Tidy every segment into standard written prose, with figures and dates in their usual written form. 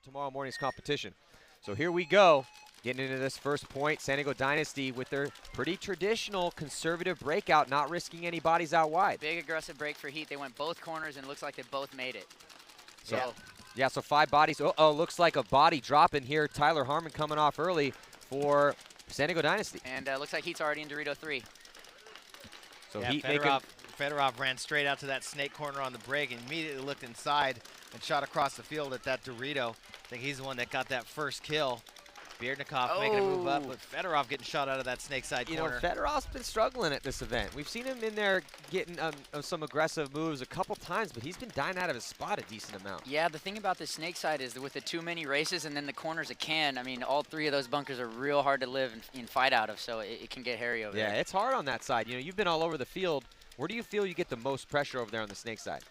tomorrow morning's competition. So here we go, getting into this first point. San Diego Dynasty with their pretty traditional conservative breakout, not risking any bodies out wide. Big aggressive break for Heat. They went both corners and it looks like they both made it. So, yeah, so 5 bodies. Oh, looks like a body dropping here. Tyler Harmon coming off early for San Diego Dynasty. And looks like Heat's already in Dorito 3. So yeah, Heat Fedorov ran straight out to that snake corner on the break and immediately looked inside and shot across the field at that Dorito. I think he's the one that got that first kill. Bierdnikov making a move up, but Fedorov getting shot out of that snake side corner. You know, Fedorov's been struggling at this event. We've seen him in there getting some aggressive moves a couple times, but he's been dying out of his spot a decent amount. Yeah, the thing about the snake side is that with the too many races and then the corners a can, I mean, all 3 of those bunkers are real hard to live and fight out of, so it can get hairy over there. Yeah, it's hard on that side. You know, you've been all over the field. Where do you feel you get the most pressure over there on the snake side?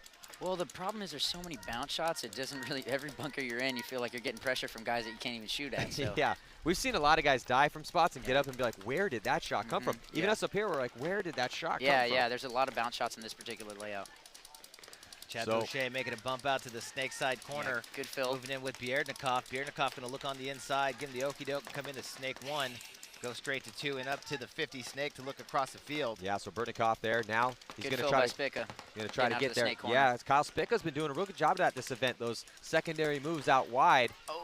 Well, the problem is there's so many bounce shots. It doesn't really, every bunker you're in, you feel like you're getting pressure from guys that you can't even shoot at. So. Yeah, we've seen a lot of guys die from spots and get up and be like, where did that shot come from? Even us up here, we're like, where did that shot come from? Yeah, there's a lot of bounce shots in this particular layout. Chad Boucher making a bump out to the snake side corner. Yeah, good fill. Moving in with Bierdnikov. Bierdnikov going to look on the inside, give him the okie doke, come into snake 1. Go straight to 2 and up to the 50 snake to look across the field. Yeah, so Bierdnikov there. Now he's going to try to get there. Yeah, Kyle Spica's been doing a real good job at this event. Those secondary moves out wide. Oh,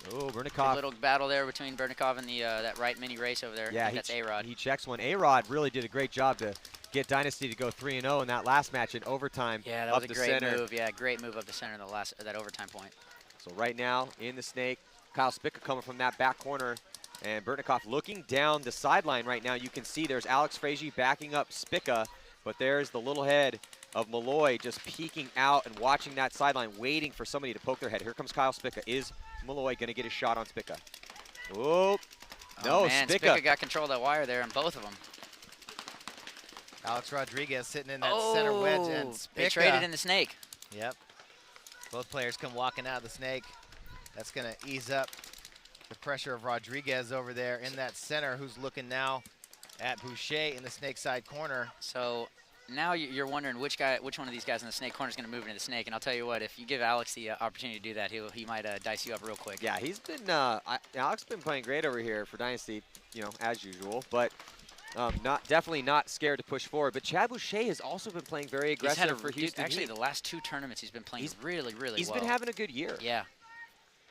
Bierdnikov. A little battle there between Bierdnikov and the that right mini race over there. Yeah, that's A-Rod. He checks one. A-Rod really did a great job to get Dynasty to go 3-0 in that last match in overtime. Yeah, that was a great move. Yeah, great move up the center that overtime point. So right now in the snake, Kyle Spica coming from that back corner. And Bierdnikov looking down the sideline right now. You can see there's Alex Frazier backing up Spica, but there's the little head of Malloy just peeking out and watching that sideline, waiting for somebody to poke their head. Here comes Kyle Spica. Is Malloy going to get a shot on Spica? Oh, no, man, Spica got control of that wire there on both of them. Alex Rodriguez sitting in that center wedge, and Spica. They traded in the snake. Yep. Both players come walking out of the snake. That's going to ease up the pressure of Rodriguez over there in that center, who's looking now at Boucher in the snake side corner. So now you're wondering which one of these guys in the snake corner is going to move into the snake. And I'll tell you what, if you give Alex the opportunity to do that, he might dice you up real quick. Yeah, he's been Alex been playing great over here for Dynasty, you know, as usual. But definitely not scared to push forward. But Chad Boucher has also been playing very aggressive for Houston. Actually, the last 2 tournaments he's been playing really well. He's been having a good year. Yeah.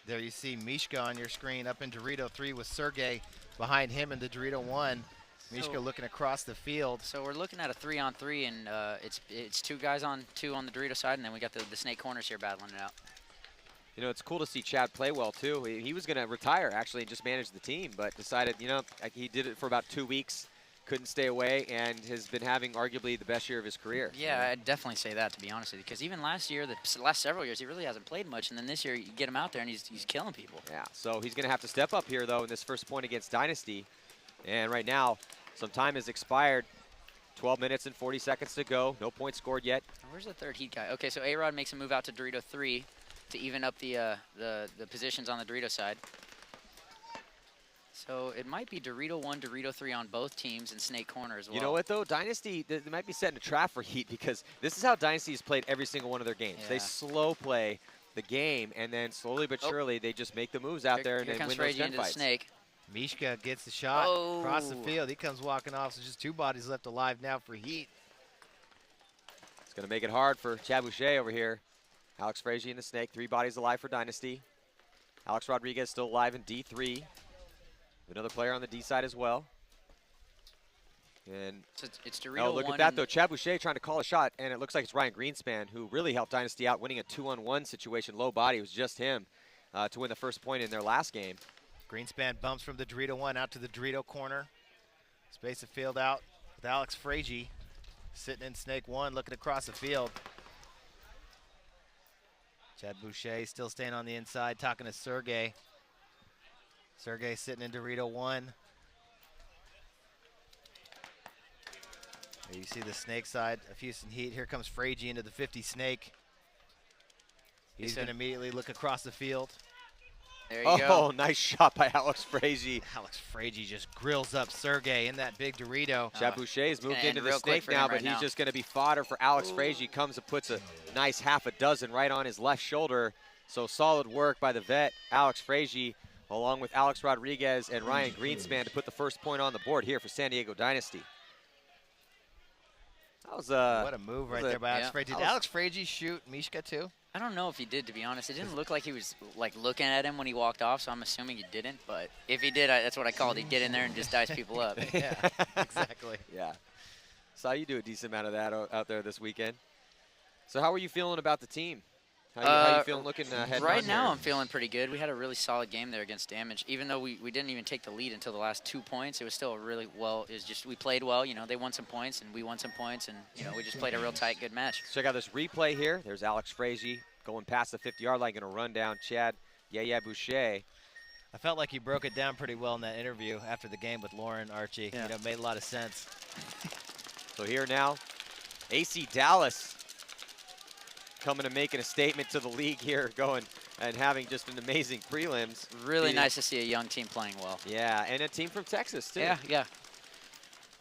There you see Mishka on your screen up in Dorito 3 with Sergey behind him in the Dorito 1. Mishka looking across the field. So we're looking at a 3-on-3, and it's 2 guys on 2 on the Dorito side, and then we got the snake corners here battling it out. You know, it's cool to see Chad play well, too. He was going to retire, actually, and just manage the team, but decided, you know, he did it for about 2 weeks, couldn't stay away, and has been having arguably the best year of his career. Yeah, I'd definitely say that, to be honest with you, because even last year, the last several years, he really hasn't played much, and then this year, you get him out there, and he's killing people. Yeah, so he's going to have to step up here, though, in this first point against Dynasty. And right now, some time has expired. 12 minutes and 40 seconds to go. No points scored yet. Where's the third Heat guy? Okay, so A-Rod makes a move out to Dorito 3 to even up the positions on the Dorito side. So it might be Dorito 1, Dorito 3 on both teams in snake corner as well. You know what, though? Dynasty, they might be setting a trap for Heat because this is how Dynasty has played every single one of their games. Yeah. They slow play the game, and then slowly but surely they just make the moves out there and win those gunfights. The snake. Mishka gets the shot across the field. He comes walking off, so just 2 bodies left alive now for Heat. It's going to make it hard for Chad Boucher over here. Alex Frazier in the snake, 3 bodies alive for Dynasty. Alex Rodriguez still alive in D3. Another player on the D side as well. And so it's Dorito look at that, though. Chad Boucher trying to call a shot, and it looks like it's Ryan Greenspan who really helped Dynasty out, winning a 2-on-1 situation. Low body. It was just him to win the first point in their last game. Greenspan bumps from the Dorito 1 out to the Dorito corner. Space of field out with Alex Frazier sitting in snake 1, looking across the field. Chad Boucher still staying on the inside, talking to Sergey. Sergey sitting in Dorito 1. There you see the snake side of Houston Heat. Here comes Frazier into the 50 snake. He's going to immediately look across the field. There you go. Nice shot by Alex Frazier. Alex Frazier just grills up Sergey in that big Dorito. Chad Boucher's moved into the snake now, but he's just going to be fodder for Alex Frazier. Comes and puts a nice half a dozen right on his left shoulder. So solid work by the vet, Alex Frazier, along with Alex Rodriguez and Ryan Greenspan to put the first point on the board here for San Diego Dynasty. That was what a move right there by Alex Frazier. Did Alex Frazier shoot Mishka too? I don't know if he did, to be honest. It didn't look like he was like looking at him when he walked off, so I'm assuming he didn't. But if he did, that's what I called. He'd get in there and just dice people up. Yeah, exactly. Yeah. Saw you do a decent amount of that out there this weekend. So how are you feeling about the team? How you feeling looking ahead? Right now, I'm feeling pretty good. We had a really solid game there against Damage. Even though we didn't even take the lead until the last 2 points, it was still really well. It was just we played well. You know, they won some points and we won some points, and you know we just played a real tight, good match. Check out this replay here. There's Alex Frazier going past the 50-yard line, going to run down Chad Boucher. I felt like you broke it down pretty well in that interview after the game with Lauren, Archie. Yeah. You know, it made a lot of sense. So here now, AC Dallas coming and making a statement to the league here, going and having just an amazing prelims. Really nice to see a young team playing well. Yeah, and a team from Texas, too. Yeah.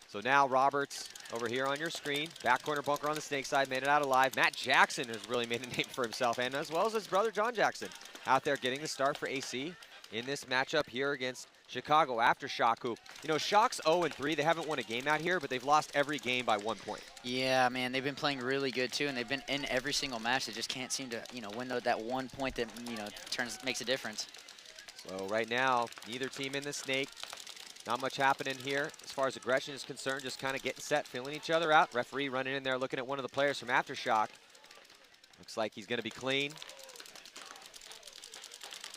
So now Roberts over here on your screen. Back corner bunker on the snake side, made it out alive. Matt Jackson has really made a name for himself, and as well as his brother John Jackson out there getting the start for AC in this matchup here against Chicago Aftershock, who, you know, Shock's 0-3. They haven't won a game out here, but they've lost every game by 1 point. Yeah, man, they've been playing really good too, and they've been in every single match. They just can't seem to, you know, win that 1 point that, you know, makes a difference. So right now, neither team in the snake. Not much happening here as far as aggression is concerned. Just kind of getting set, feeling each other out. Referee running in there, looking at one of the players from Aftershock. Looks like he's going to be clean.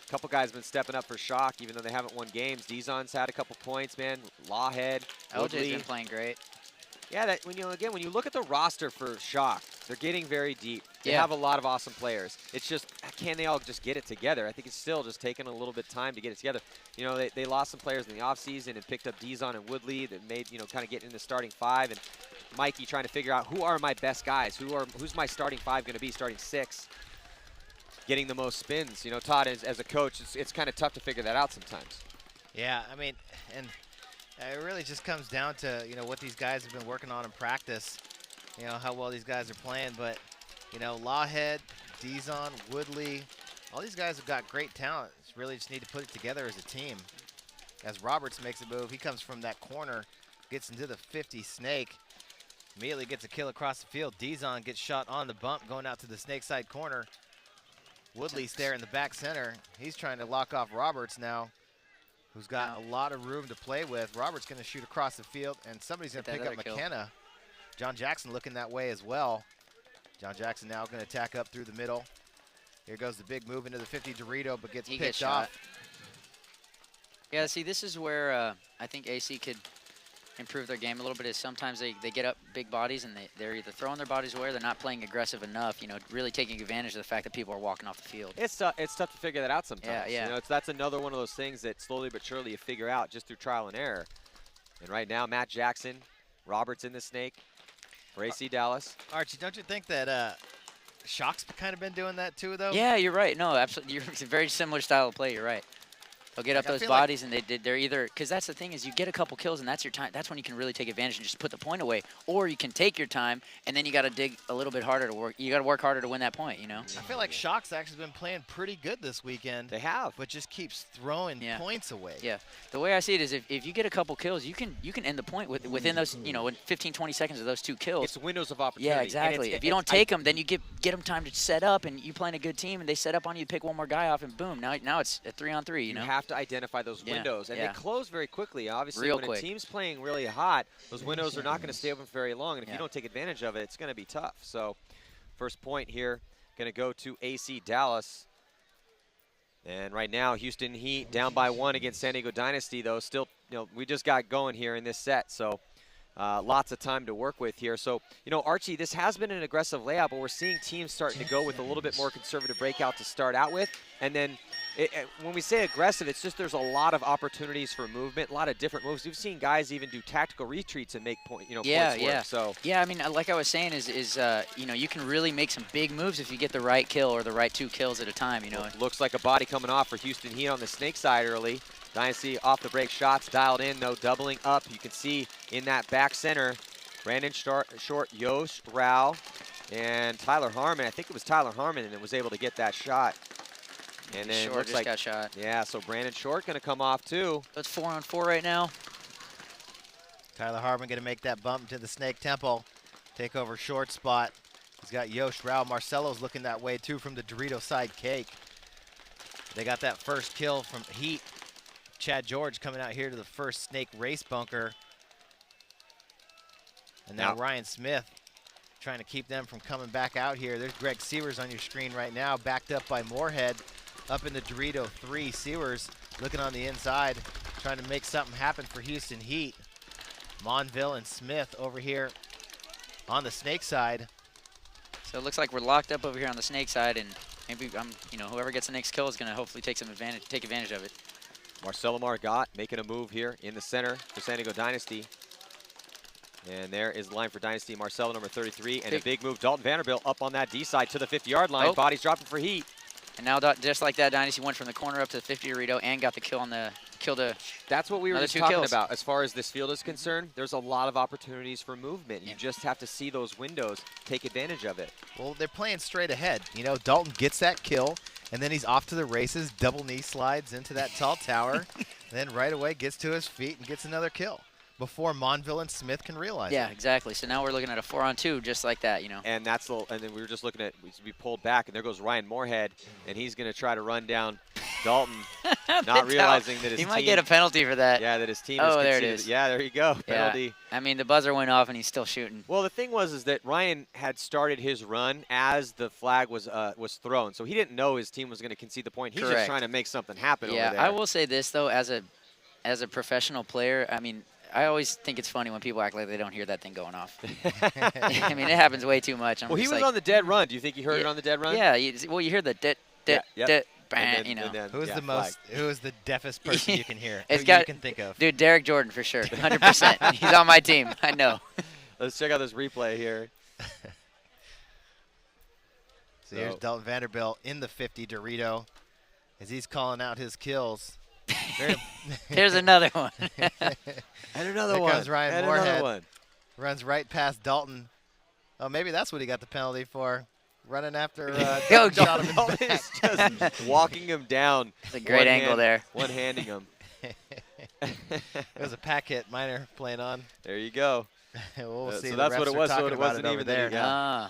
A couple guys been stepping up for Shock, even though they haven't won games. Dizon's had a couple points, man. Lawhead, LJ's been playing great. Yeah, when you look at the roster for Shock, they're getting very deep. They have a lot of awesome players. It's just, can they all just get it together? I think it's still just taking a little bit of time to get it together. You know, they lost some players in the offseason and picked up Dizon and Woodley that made, you know, kind of getting in the starting five. And Mikey trying to figure out who are my best guys? Who's my starting five going to be, starting six? Getting the most spins. You know, Todd, as a coach, it's kind of tough to figure that out sometimes. Yeah, I mean, and it really just comes down to, you know, what these guys have been working on in practice, you know, how well these guys are playing. But, you know, Lawhead, Dizon, Woodley, all these guys have got great talent. Really just need to put it together as a team. As Roberts makes a move, he comes from that corner, gets into the 50 snake, immediately gets a kill across the field. Dizon gets shot on the bump going out to the snake side corner. Woodley's there in the back center. He's trying to lock off Roberts now, who's got a lot of room to play with. Roberts going to shoot across the field, and somebody's going to pick up McKenna. John Jackson looking that way as well. John Jackson now going to attack up through the middle. Here goes the big move into the 50 Dorito, but gets picked off. Yeah, see, this is where I think AC could improve their game a little bit. Is sometimes they get up big bodies and they're either throwing their bodies away or they're not playing aggressive enough, you know, really taking advantage of the fact that people are walking off the field. It's tough to figure that out sometimes. Yeah. You know, that's another one of those things that slowly but surely you figure out just through trial and error. And right now, Matt Jackson, Roberts in the snake for AC Dallas. Archie, don't you think that Shock's kind of been doing that too, though? Yeah, you're right. No, absolutely. It's a very similar style of play. You're right. They'll get up those bodies, and they're either, because that's the thing is you get a couple kills, and that's your time. That's when you can really take advantage and just put the point away. Or you can take your time, and then you got to dig a little bit harder to work. You got to work harder to win that point, you know? I feel like Shock's actually been playing pretty good this weekend. They have. But just keeps throwing points away. Yeah. The way I see it is if you get a couple kills, you can end the point within those, you know, in 15, 20 seconds of those 2 kills. It's windows of opportunity. Yeah, exactly. If you don't take them, then you get them time to set up, and you playing a good team, and they set up on you, pick one more guy off, and boom, now it's a 3-on-3, you know? You have to identify those windows, and they close very quickly. Obviously, Real when quick. a team's playing really hot, those windows are not going to stay open for very long, and if you don't take advantage of it, it's going to be tough. So, first point here, going to go to AC Dallas. And right now, Houston Heat down by 1 against San Diego Dynasty, though. Still, you know, we just got going here in this set, so lots of time to work with here. So, you know, Archie, this has been an aggressive layout, but we're seeing teams starting to go with a little bit more conservative breakout to start out with. And then when we say aggressive, it's just there's a lot of opportunities for movement, a lot of different moves. We've seen guys even do tactical retreats and make points work. So I mean, like I was saying, is you know, you can really make some big moves if you get the right kill or the right 2 kills at a time. You know, looks like a body coming off for Houston Heat on the snake side early. Dynasty off the break shots dialed in though, doubling up. You can see in that back center, Brandon Short, Yosh Rao, and Tyler Harmon. I think it was Tyler Harmon that was able to get that shot. And then Short looks just like, got shot. yeah, so Brandon Short going to come off too. So it's 4-on-4 right now. Tyler Harmon going to make that bump to the Snake Temple. Take over Short spot. He's got Yosh, Rao, Marcelo's looking that way too from the Dorito side cake. They got that first kill from Heat. Chad George coming out here to the first Snake race bunker. And now Ryan Smith trying to keep them from coming back out here. There's Greg Sewers on your screen right now, backed up by Moorhead up in the Dorito 3. Sewers looking on the inside, trying to make something happen for Houston Heat. Monville and Smith over here on the Snake side. So it looks like we're locked up over here on the Snake side, and maybe whoever gets the next kill is going to hopefully take advantage of it. Marcelo Margot making a move here in the center for San Diego Dynasty. And there is the line for Dynasty, Marcelo, number 33. And a big move, Dalton Vanderbilt up on that D side to the 50-yard line. Bodies dropping for Heat. And now, just like that, Dynasty went from the corner up to the 50 Dorito and got the kill on the That's what we were just talking about. As far as this field is concerned, there's a lot of opportunities for movement. You just have to see those windows, take advantage of it. Well, they're playing straight ahead. You know, Dalton gets that kill, and then he's off to the races, double knee slides into that tall tower, and then right away gets to his feet and gets another kill before Monville and Smith can realize it. Yeah, exactly. So now we're looking at a 4-on-2 just like that, And that's and then we were just looking at, we pulled back, and there goes Ryan Moorhead, and he's going to try to run down Dalton, not realizing that his team... He might get a penalty for that. Yeah, that his team is there it is. Yeah, there you go. Penalty. Yeah. I mean, the buzzer went off, and he's still shooting. Well, the thing was that Ryan had started his run as the flag was thrown, so he didn't know his team was going to concede the point. He's just trying to make something happen over there. Yeah, I will say this, though, as a professional player, I mean, I always think it's funny when people act like they don't hear that thing going off. I mean, it happens way too much. Well, he was on the dead run. Do you think he heard it on the dead run? Yeah. You hear the bang, Who is the deafest person you can hear? You can think of? Dude, Derek Jordan for sure, 100%. He's on my team. I know. Let's check out this replay here. So here's Dalton Vanderbilt in the 50 Dorito as he's calling out his kills. There's another one. And another one. There comes Ryan Moorhead. Another one. Runs right past Dalton. Oh, maybe that's what he got the penalty for. Running after Dalton shot him in the back. Just walking him down. It's a great angle there. One-handing him. It was a pack hit Minor playing on. There you go. We'll see. So that's what it was. So it wasn't even there.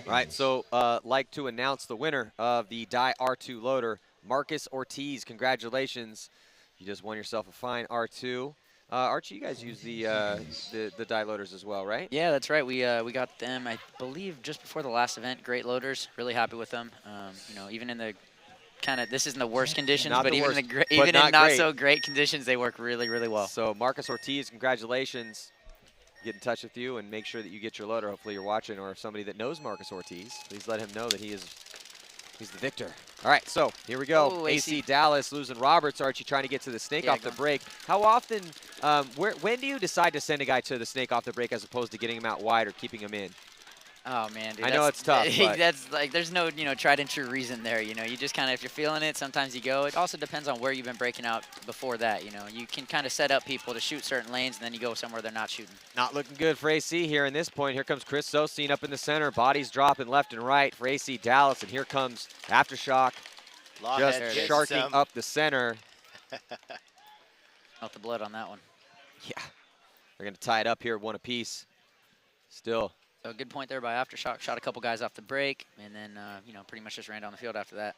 Right, so like to announce the winner of the Die R2 loader, Marcus Ortiz. Congratulations. You just won yourself a fine R2. Archie, you guys use the die loaders as well, right? Yeah, that's right. We got them, I believe, just before the last event. Great loaders. Really happy with them. Even in the this isn't the worst conditions, but even in not so great conditions, they work really, really well. So Marcus Ortiz, congratulations. Get in touch with you and make sure that you get your loader. Hopefully you're watching, or if somebody that knows Marcus Ortiz, please let him know that he's the victor. All right, so here we go. Oh, AC Dallas losing Roberts. Archie trying to get to the snake off the break. How often, when do you decide to send a guy to the snake off the break as opposed to getting him out wide or keeping him in? Oh man, dude, I know it's tough. That's like, there's no tried and true reason there. You just kind of, if you're feeling it, sometimes you go. It also depends on where you've been breaking out before that. You can kind of set up people to shoot certain lanes, and then you go somewhere they're not shooting. Not looking good for AC here in this point. Here comes Chris Sosine up in the center. Bodies dropping left and right for AC Dallas, and here comes Aftershock, just sharking up the center. Not the blood on that one. Yeah, they're gonna tie it up here, one apiece. Still. So a good point there by Aftershock. Shot a couple guys off the break, and then, pretty much just ran down the field after that.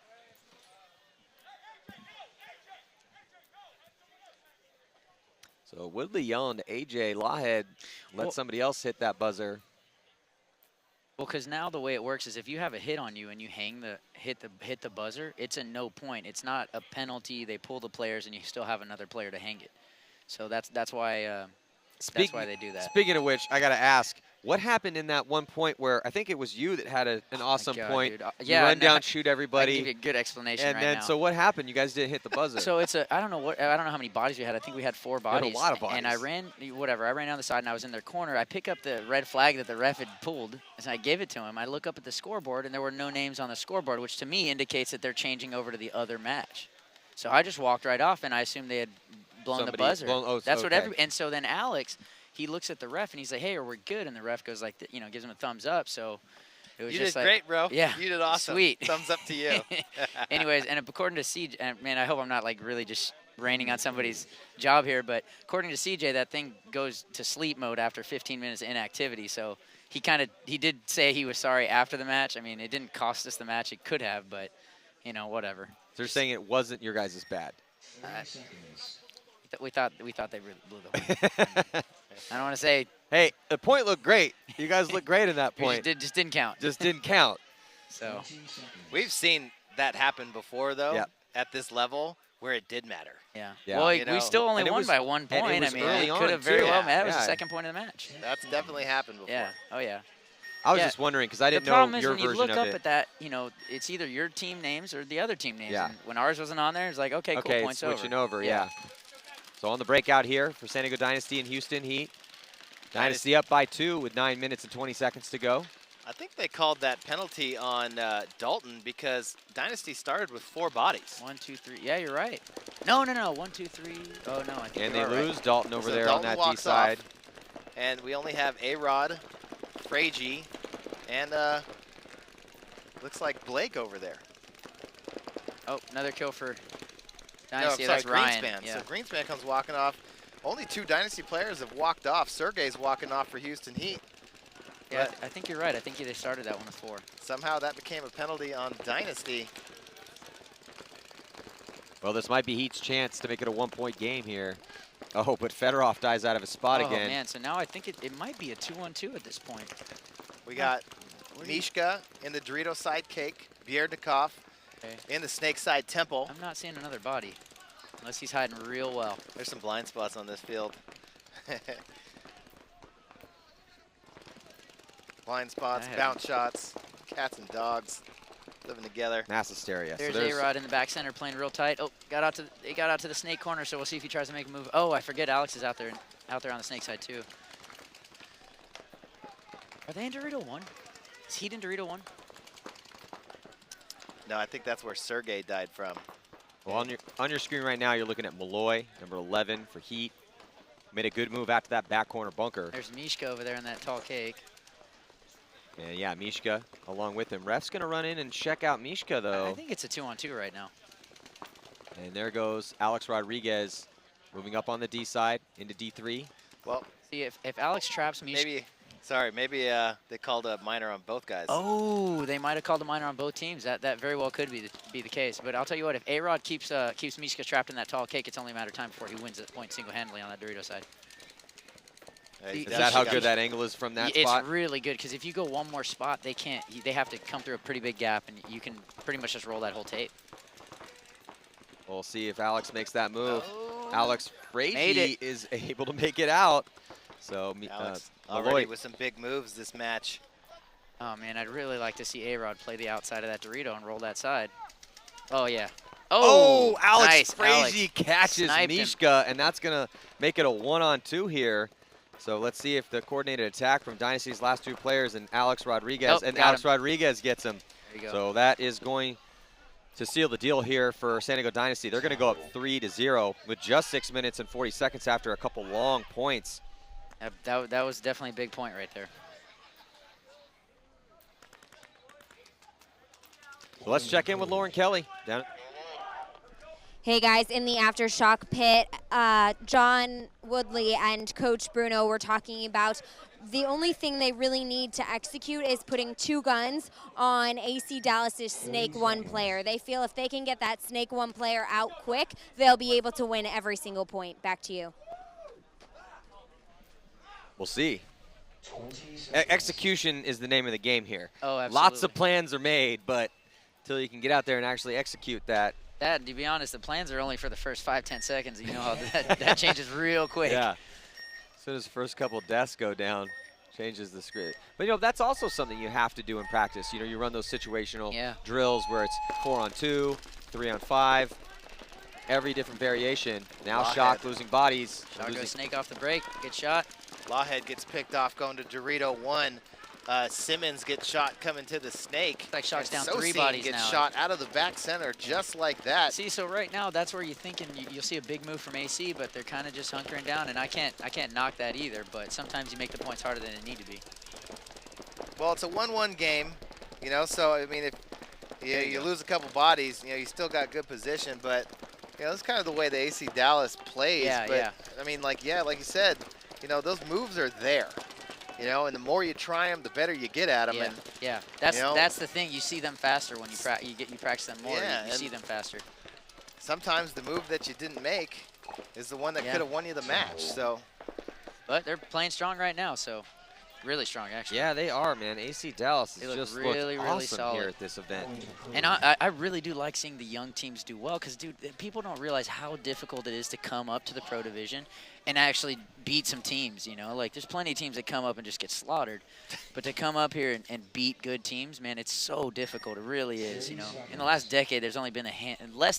So Woodley yelling to AJ Lawhead, let somebody else hit that buzzer. Well, because now the way it works is if you have a hit on you and you hit the buzzer, it's a no point. It's not a penalty. They pull the players, and you still have another player to hang it. So that's why they do that. Speaking of which, I got to ask, what happened in that one point where I think it was you that had an awesome point? Yeah, you run down, shoot everybody. I can give you a good explanation and then, so what happened? You guys didn't hit the buzzer. So I don't know how many bodies we had. I think we had 4 bodies. You had a lot of bodies. And I ran down the side, and I was in their corner. I pick up the red flag that the ref had pulled, and I gave it to him. I look up at the scoreboard, and there were no names on the scoreboard, which to me indicates that they're changing over to the other match. So I just walked right off, and I assumed they had blown the buzzer. That's what and so then Alex, he looks at the ref and he's like, "Hey, are we good?" And the ref goes like, gives him a thumbs up. So It was You just did like, great, bro. Yeah. You did awesome. Sweet. Thumbs up to you. Anyways, and according to CJ, and man, I hope I'm not like really just raining on somebody's job here, but according to CJ, that thing goes to sleep mode after 15 minutes of inactivity. So he did say he was sorry after the match. I mean, it didn't cost us the match. It could have, but you know, whatever. So they're saying it wasn't your guys' bad. We thought they really blew the horn. I don't want to say. Hey, the point looked great. You guys looked great in that point. Just didn't count. Just didn't count. So We've seen that happen before, though, Yep. at this level, where it did matter. yeah. Yeah. Well, You know, we still only and it won was- by 1 and it point. I was mean, early it on, could have very too. well. That was the Yeah. second point of the match. That's definitely happened before. Yeah. Oh yeah. I was Yeah. just wondering because I didn't The problem know is your when you version look of up it. at that, you know, it's either your team names or the other team names. Yeah. And when ours wasn't on there, it's like, okay, cool, Okay, points switching over, yeah. So on the breakout here for San Diego Dynasty and Houston Heat. Dynasty up by 2 with 9 minutes and 20 seconds to go. I think they called that penalty on Dalton because Dynasty started with 4 bodies. 1, 2, 3. Yeah, you're right. No. 1, 2, 3. Oh no, I think And you they are right. lose Dalton over So there Dalton on that D walks side. off, and we only have A-Rod, Fragi, and looks like Blake over there. Oh, another kill for No, Dynasty. I'm sorry, That's Ryan. Greenspan. Yeah. So Greenspan comes walking off. Only 2 Dynasty players have walked off. Sergey's walking off for Houston Heat. Yeah, But I think you're right. I think they started that one with 4. somehow that became a penalty on Dynasty. Well, this might be Heat's chance to make it a 1-point game here. Oh, but Fedorov dies out of his spot Oh again. man, so now I think it might be a 2-1-2 at this point. We got What do you- Mishka in the Dorito side cake, Bierdnikov Okay. in the snake side temple. I'm not seeing another body, unless he's hiding real well. There's some blind spots on this field. Blind spots, I have- bounce shots, cats and dogs living together. Mass hysteria. There's so there's A-Rod in the back center playing real tight. Oh, he got out to the snake corner, so we'll see if he tries to make a move. Oh, I forget Alex is out there on the snake side too. Are they in Dorito 1? Is Heat in Dorito 1? No, I think that's where Sergey died from. Well, on your screen right now, you're looking at Malloy, number 11 for Heat. Made a good move after that back corner bunker. There's Mishka over there in that tall cake. And yeah, Mishka along with him. Ref's going to run in and check out Mishka, though. I think it's a 2-on-2 right now. And there goes Alex Rodriguez moving up on the D side into D3. Well, See, if Alex traps Mishka. maybe they called a minor on both guys. Oh, they might have called a minor on both teams. That very well could be the case. But I'll tell you what, if A-Rod keeps Mishka trapped in that tall cake, it's only a matter of time before he wins the point single-handedly on that Dorito side. He's Is definitely that how got- good that angle is from that It's spot? really good because if you go one more spot, they have to come through a pretty big gap, and you can pretty much just roll that whole tape. We'll see if Alex makes that move. Oh. Alex Made Fragi it. is able to make it out. So Alex Malloy, already with some big moves this match. Oh man, I'd really like to see A-Rod play the outside of that Dorito and roll that side. Oh yeah. Oh, Alex nice, Fragi catches Sniped him. Mishka, and that's going to make it a 1-on-2 here. So let's see if the coordinated attack from Dynasty's last 2 players and Alex Rodriguez, Oh, and got Alex him. Rodriguez gets him. There you go. So that is going to seal the deal here for San Diego Dynasty. They're going to go up 3-0 with just 6 minutes and 40 seconds after a couple long points. That was definitely a big point right there. So let's check in with Lauren Kelly. Down. Hey guys, in the Aftershock pit, John Woodley and Coach Bruno were talking about the only thing they really need to execute is putting 2 guns on AC Dallas's Snake 1 player. They feel if they can get that Snake 1 player out quick, they'll be able to win every single point. Back to you. We'll see. Execution is the name of the game here. Oh, absolutely. Lots of plans are made, but until you can get out there and actually execute that. That, to be honest, the plans are only for the first 5-10 seconds. You know how that changes real quick. Yeah. As soon as the first couple deaths go down, changes the script. But, you know, that's also something you have to do in practice. You know, you run those situational drills where it's 4-on-2, 3-on-5, every different variation. Now Lawhead. Shock losing bodies. Shock losing goes Snake off the break. Good shot. Lawhead gets picked off going to Dorito 1. Simmons gets shot coming to the snake. Looks like Shock's down And 3 Sosine bodies gets now. shot out of the back center just like that. See, so right now that's where you're thinking you'll see a big move from AC, but they're kind of just hunkering down, and I can't knock that either. But sometimes you make the points harder than it need to be. Well, it's a 1-1 game. You know, so I mean, if you lose a couple bodies, you know, you still got good position, but you know, that's kind of the way the AC Dallas plays. Yeah, but yeah. I mean, like you said, you know, those moves are there. You know, and the more you try them, the better you get at them. Yeah, And yeah. That's you know, that's the thing. You see them faster when you practice them more. Yeah, you see them faster. sometimes the move that you didn't make is the one that could have won you the match. So, But they're playing strong right now, so really strong actually. Yeah, they are, man. AC Dallas They is look just really, looks really awesome solid. here at this event. And I really do like seeing the young teams do well because, dude, people don't realize how difficult it is to come up to the pro division and actually beat some teams, you know? Like, there's plenty of teams that come up and just get slaughtered. But to come up here and beat good teams, man, it's so difficult. It really is, you know? In the last decade, there's only been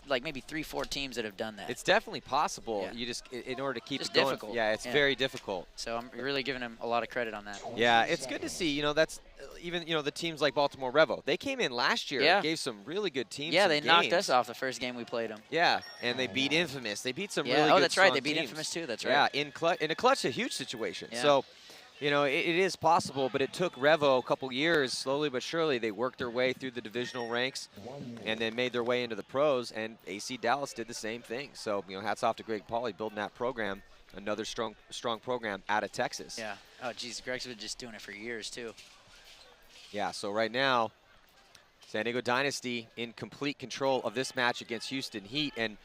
like maybe 3-4 teams that have done that. It's definitely possible. Yeah. You just, in order to keep Just it going. difficult. Yeah, it's very difficult. So I'm really giving them a lot of credit on that. Yeah, it's good to see. You know, that's even, you know, the teams like Baltimore Revo. They came in last year and gave some really good teams. Yeah, some they knocked games. us off the first game we played them. Yeah, and they beat Infamous. They beat some Yeah. really Oh, good that's right. They strong beat teams. Infamous too. That's right. Yeah, in a clutch, a huge situation. Yeah. So, you know, it is possible, but it took Revo a couple years. Slowly but surely, they worked their way through the divisional ranks and then made their way into the pros, and AC Dallas did the same thing. So, you know, hats off to Greg Pauly building that program, another strong program out of Texas. Yeah. Oh, geez, Greg's been just doing it for years, too. Yeah, so right now, San Diego Dynasty in complete control of this match against Houston Heat. And,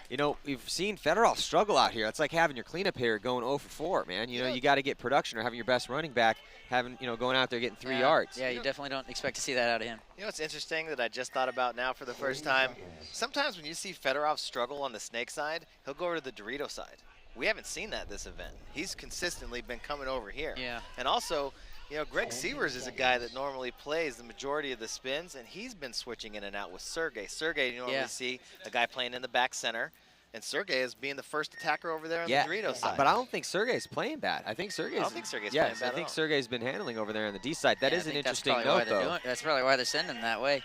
you know, we've seen Fedorov struggle out here. It's like having your cleanup hitter going 0 for 4, man. You know, you got to get production, or having your best running back going out there getting 3 yards. Yeah, you definitely don't expect to see that out of him. you know what's interesting that I just thought about now for the first time? Sometimes when you see Fedorov struggle on the snake side, he'll go over to the Dorito side. We haven't seen that this event. He's consistently been coming over here. Yeah. And also, you know, Greg Severs is a guy that normally plays the majority of the spins, and he's been switching in and out with Sergey. Sergey, you normally see a guy playing in the back center, and Sergey is being the first attacker over there on the Dorito side. But I don't think Sergey's playing bad. I think Sergey's. I don't think Sergey's playing bad I think at all. Sergey's been handling over there on the D side. That is an interesting note, though. That's probably why they're sending him that way.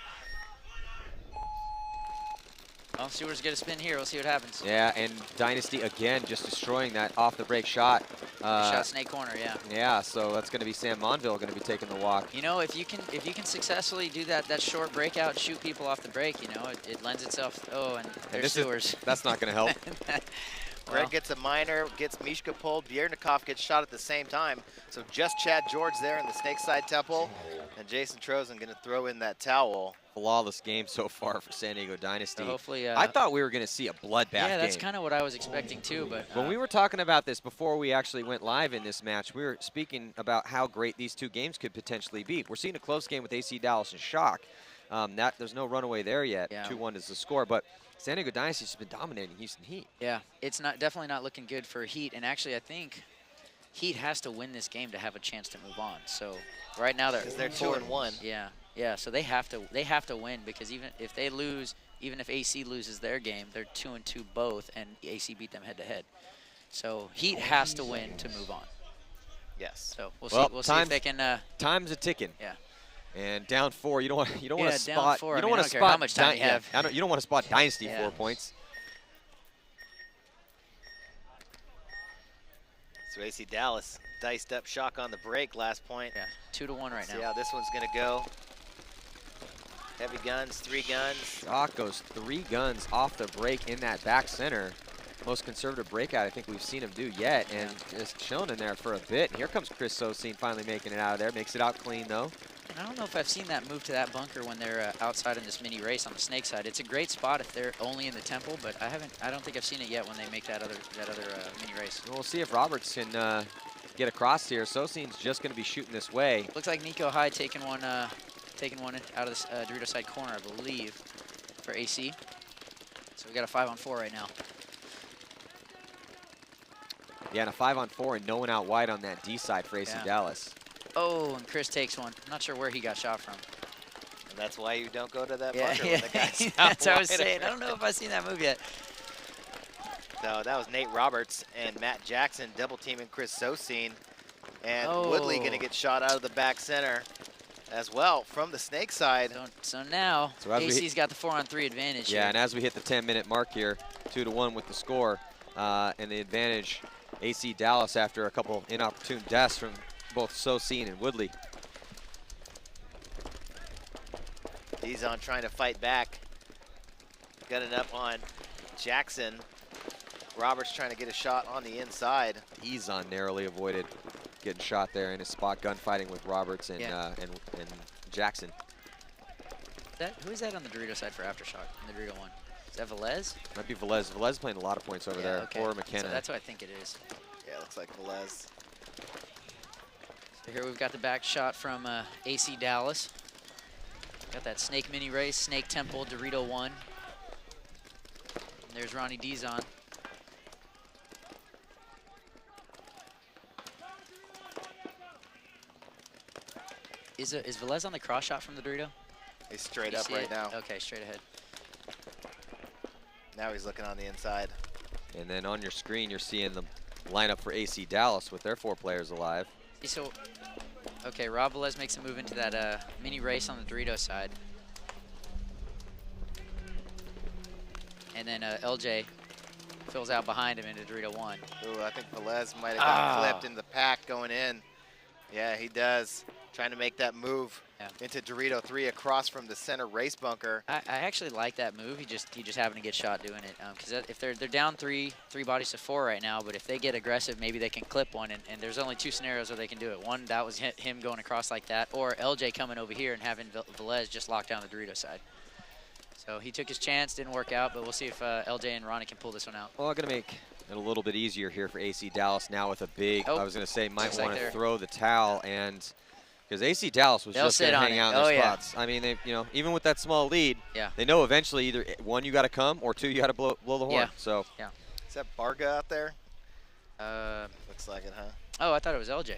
Well, Sewers get a spin here. We'll see what happens. Yeah, and Dynasty again just destroying that off the break shot. Shot snake corner, yeah. Yeah, so that's going to be Sam Monville going to be taking the walk. You know, if you can successfully do that short breakout and shoot people off the break, you know, it lends itself. Oh, and there's Sewers. That's not going to help. Greg gets a minor, gets Mishka pulled. Bjernikov gets shot at the same time. So just Chad George there in the snake side temple. And Jason Trozen going to throw in that towel. Flawless game so far for San Diego Dynasty. So hopefully, I thought we were going to see a bloodbath game. Yeah, that's kind of what I was expecting too. But when we were talking about this before we actually went live in this match, we were speaking about how great these two games could potentially be. We're seeing a close game with AC Dallas and Shock. There's no runaway there yet. 2-1 is the score, but San Diego Dynasty's been dominating Houston Heat. Yeah, it's definitely not looking good for Heat, and actually I think Heat has to win this game to have a chance to move on. So right now they're 2-1. Yeah. So they have to win, because even if they lose, even if AC loses their game, they're 2-2 both, and AC beat them head to head. So Heat has to win to move on. Yes. So we'll see if they can. Time's a ticking. Yeah. And down 4, you don't want to spot. Four, you don't want to spot how much time you have. You don't want to spot Dynasty 4 points. So AC Dallas diced up Shock on the break last point. Yeah, 2-1 right now. See how this one's going to go. Heavy guns, 3 guns. Shock goes 3 guns off the break in that back center. Most conservative breakout I think we've seen him do yet, and just chilling in there for a bit. And here comes Chris Sosine finally making it out of there. Makes it out clean, though. And I don't know if I've seen that move to that bunker when they're outside in this mini race on the snake side. It's a great spot if they're only in the temple, but I don't think I've seen it yet when they make that other mini race. We'll see if Roberts can get across here. Sosine's just going to be shooting this way. Looks like Nico High taking one out of this Dorito side corner, I believe, for AC. So we got a 5-on-4 right now. Yeah, and a 5-on-4 and no one out wide on that D side for AC Dallas. Oh, and Chris takes one. I'm not sure where he got shot from. And that's why you don't go to that bunker when the guy's that's what I was saying. I don't know if I've seen that move yet. So that was Nate Roberts and Matt Jackson double teaming Chris Sosine. And Woodley going to get shot out of the back center as well from the snake side. So now AC's got the 4-on-3 advantage. Yeah, and as we hit the 10-minute mark here, 2-1 with the score, and the advantage AC Dallas after a couple inopportune deaths from both Sosine and Woodley. Dizon trying to fight back. Gunning up on Jackson. Roberts trying to get a shot on the inside. Dizon narrowly avoided getting shot there in his spot gunfighting with Roberts and and Jackson. Who is that on the Dorito side for Aftershock in the Dorito one? Is that Velez? Might be Velez. Velez playing a lot of points over there. Okay. Or McKenna. So that's what I think it is. Yeah, looks like Velez. So here we've got the back shot from AC Dallas. Got that Snake mini race, Snake Temple, Dorito 1. And there's Ronnie Dizon. Is Velez on the cross shot from the Dorito? He's straight up right now. Okay, straight ahead. Now he's looking on the inside. And then on your screen, you're seeing the lineup for AC Dallas with their 4 players alive. So, okay, Rob Velez makes a move into that mini race on the Dorito side. And then LJ fills out behind him into Dorito 1. Ooh, I think Velez might have gotten flipped in the pack going in. Yeah, he does. Trying to make that move into Dorito 3 across from the center race bunker. I actually like that move. He just happened to get shot doing it. Because if they're down three bodies to 4 right now, but if they get aggressive, maybe they can clip one. And there's only 2 scenarios where they can do it. One, that was him going across like that, or LJ coming over here and having Velez just lock down the Dorito side. So he took his chance, didn't work out, but we'll see if LJ and Ronnie can pull this one out. Well, I'm going to make it a little bit easier here for AC Dallas now with a big, I was going to say, might want to throw the towel, and because AC Dallas was just going to hang out in their spots. I mean, they, even with that small lead, they know eventually either 1, you got to come, or 2, you got to blow the horn. So is that Barga out there? Looks like it, huh? Oh, I thought it was LJ.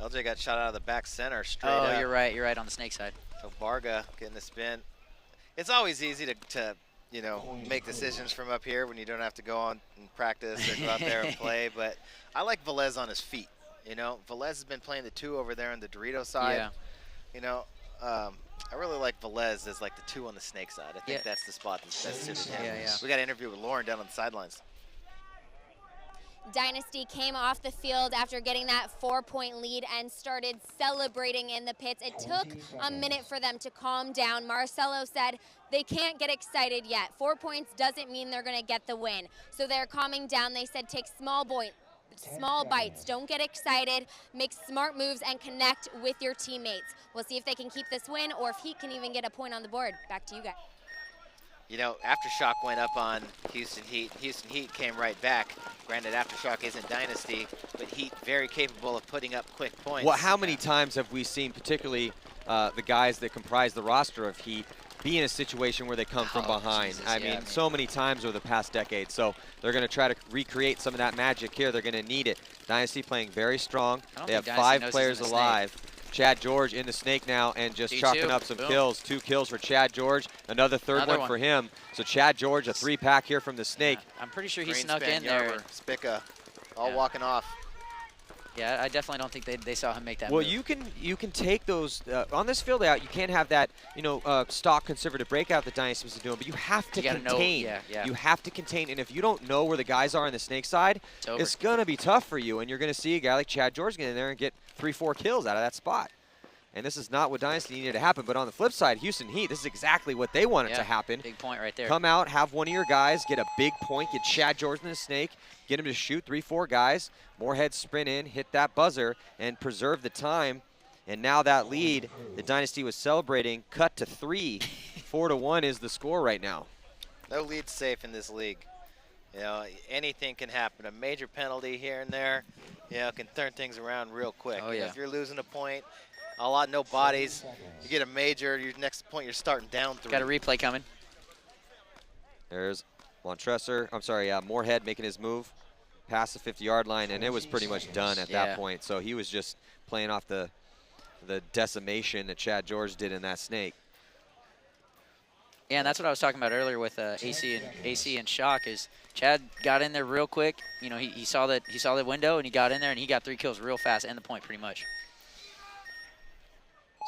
LJ got shot out of the back center straight up. Oh, you're right on the Snake side. So Barga getting the spin. It's always easy to make decisions from up here when you don't have to go on and practice or go out there and play. But I like Velez on his feet. Velez has been playing the 2 over there on the Dorito side. I really like Velez as like the 2 on the Snake side. I think that's the spot that's best suited him. We got an interview with Lauren down on the sidelines. Dynasty came off the field after getting that 4-point lead and started celebrating in the pits. It took a minute for them to calm down. Marcelo said they can't get excited yet. 4 points doesn't mean they're going to get the win. So they're calming down. They said take small bites. Don't get excited. Make smart moves and connect with your teammates. We'll see if they can keep this win or if Heat can even get a point on the board. Back to you guys. Aftershock went up on Houston Heat. Houston Heat came right back. Granted, Aftershock isn't Dynasty, but Heat very capable of putting up quick points. Well, how many times have we seen, particularly the guys that comprise the roster of Heat, be in a situation where they come from behind? Jesus, I mean, so many times over the past decade. So they're going to try to recreate some of that magic here. They're going to need it. Dynasty playing very strong. They have 5 players alive. Chad George in the Snake now and just chalking up some kills. 2 kills for Chad George. Another third one for him. So Chad George, a 3-pack here from the Snake. I'm pretty sure he snuck in there. Spica all walking off. Yeah, I definitely don't think they saw him make that move. You can take those on this field layout. You can't have that stock conservative breakout that Dynasty was doing, but you have to contain. You have to contain, and if you don't know where the guys are on the Snake side, it's gonna be tough for you. And you're gonna see a guy like Chad George get in there and get 3-4 kills out of that spot. And this is not what Dynasty needed to happen. But on the flip side, Houston Heat, this is exactly what they wanted to happen. Big point right there. Come out, have one of your guys get a big point, get Chad George in the Snake, get him to shoot 3-4 guys. Moorhead sprint in, hit that buzzer, and preserve the time. And now that lead the Dynasty was celebrating cut to 3. 4-1 is the score right now. No lead safe in this league. Anything can happen. A major penalty here and there, can turn things around real quick. If you're losing a point, no bodies, you get a major, your next point you're starting down 3. Got a replay coming. There's Moorhead making his move past the 50-yard line, and it was pretty much done at that point. So he was just playing off the decimation that Chad George did in that Snake. Yeah, and that's what I was talking about earlier with AC and Shock is Chad got in there real quick. He saw the window and he got in there and he got 3 kills real fast and the point pretty much.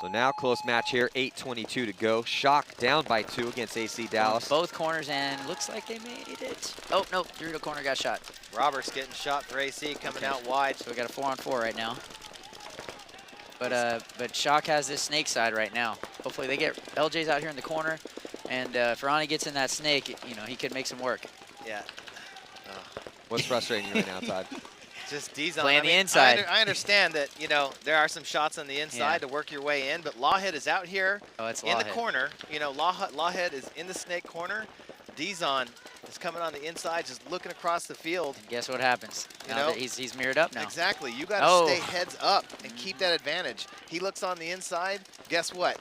So now close match here, 8:22 to go. Shock down by 2 against AC Dallas. Both corners, and looks like they made it. Oh, no, Dorito corner got shot. Roberts getting shot for AC, coming out wide. So we got a 4-on-4 right now. But Shock has this snake side right now. Hopefully they get LJ's out here in the corner, and if Ronnie gets in that snake, you know, he could make some work. Yeah. What's frustrating you right now, Todd? Just D's on. Playing the inside. I understand that, you know, there are some shots on the inside to work your way in, but Lawhead is out here in the corner. You know, Lawhead is in the snake corner. Dizon is coming on the inside, just looking across the field. And guess what happens? You now know, that he's mirrored up now. Exactly. You got to stay heads up and keep that advantage. He looks on the inside. Guess what?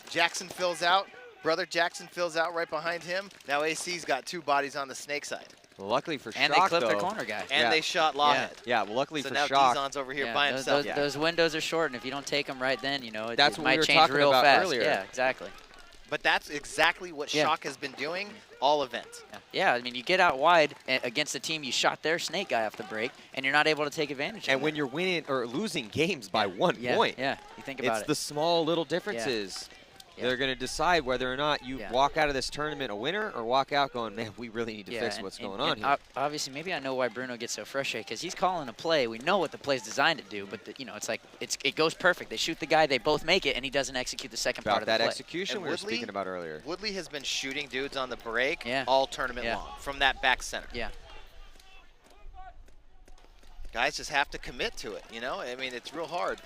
Jackson fills out. Brother Jackson fills out right behind him. Now AC's got 2 bodies on the snake side. Well, luckily for Shock, and they clipped their corner guy. And they shot Lawhead. Yeah, well, luckily so for now Shock. Dizon's over here by himself. Those windows are short, and if you don't take them right then, you know, That's it what might we were change talking real about fast. earlier. Yeah, exactly. But that's exactly what Shock has been doing all event. Yeah, I mean, you get out wide against a team, you shot their snake guy off the break, and you're not able to take advantage of it. And when you're winning or losing games by 1 point, you think about it's the small little differences. They're going to decide whether or not you walk out of this tournament a winner or walk out going, man, we really need to fix what's going on here. Obviously, maybe I know why Bruno gets so frustrated, because he's calling a play. We know what the play's designed to do, but you know, it's like it goes perfect. They shoot the guy, they both make it, and he doesn't execute the second part of the play. That execution we were speaking about earlier. Woodley has been shooting dudes on the break all tournament long from that back center. Yeah. Guys just have to commit to it, you know? I mean, it's real hard.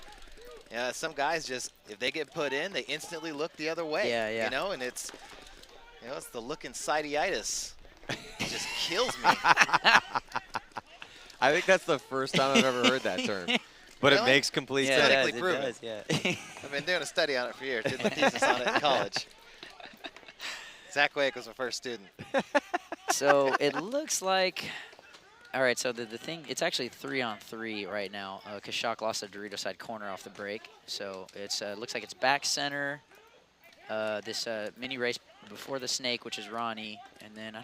Yeah, some guys just, if they get put in, they instantly look the other way. You know, and it's, you know, it's the look insideitis. It just kills me. I think that's the first time I've ever heard that term. But it makes complete sense. Medically proven. It does, I've been doing a study on it for years. Did my thesis on it in college. Zach Wake was my first student. So it looks like, all right, so the thing, it's actually 3-on-3 right now, because Shock lost the Dorito side corner off the break. So it's looks like it's back center, this mini race before the snake, which is Ronnie, and then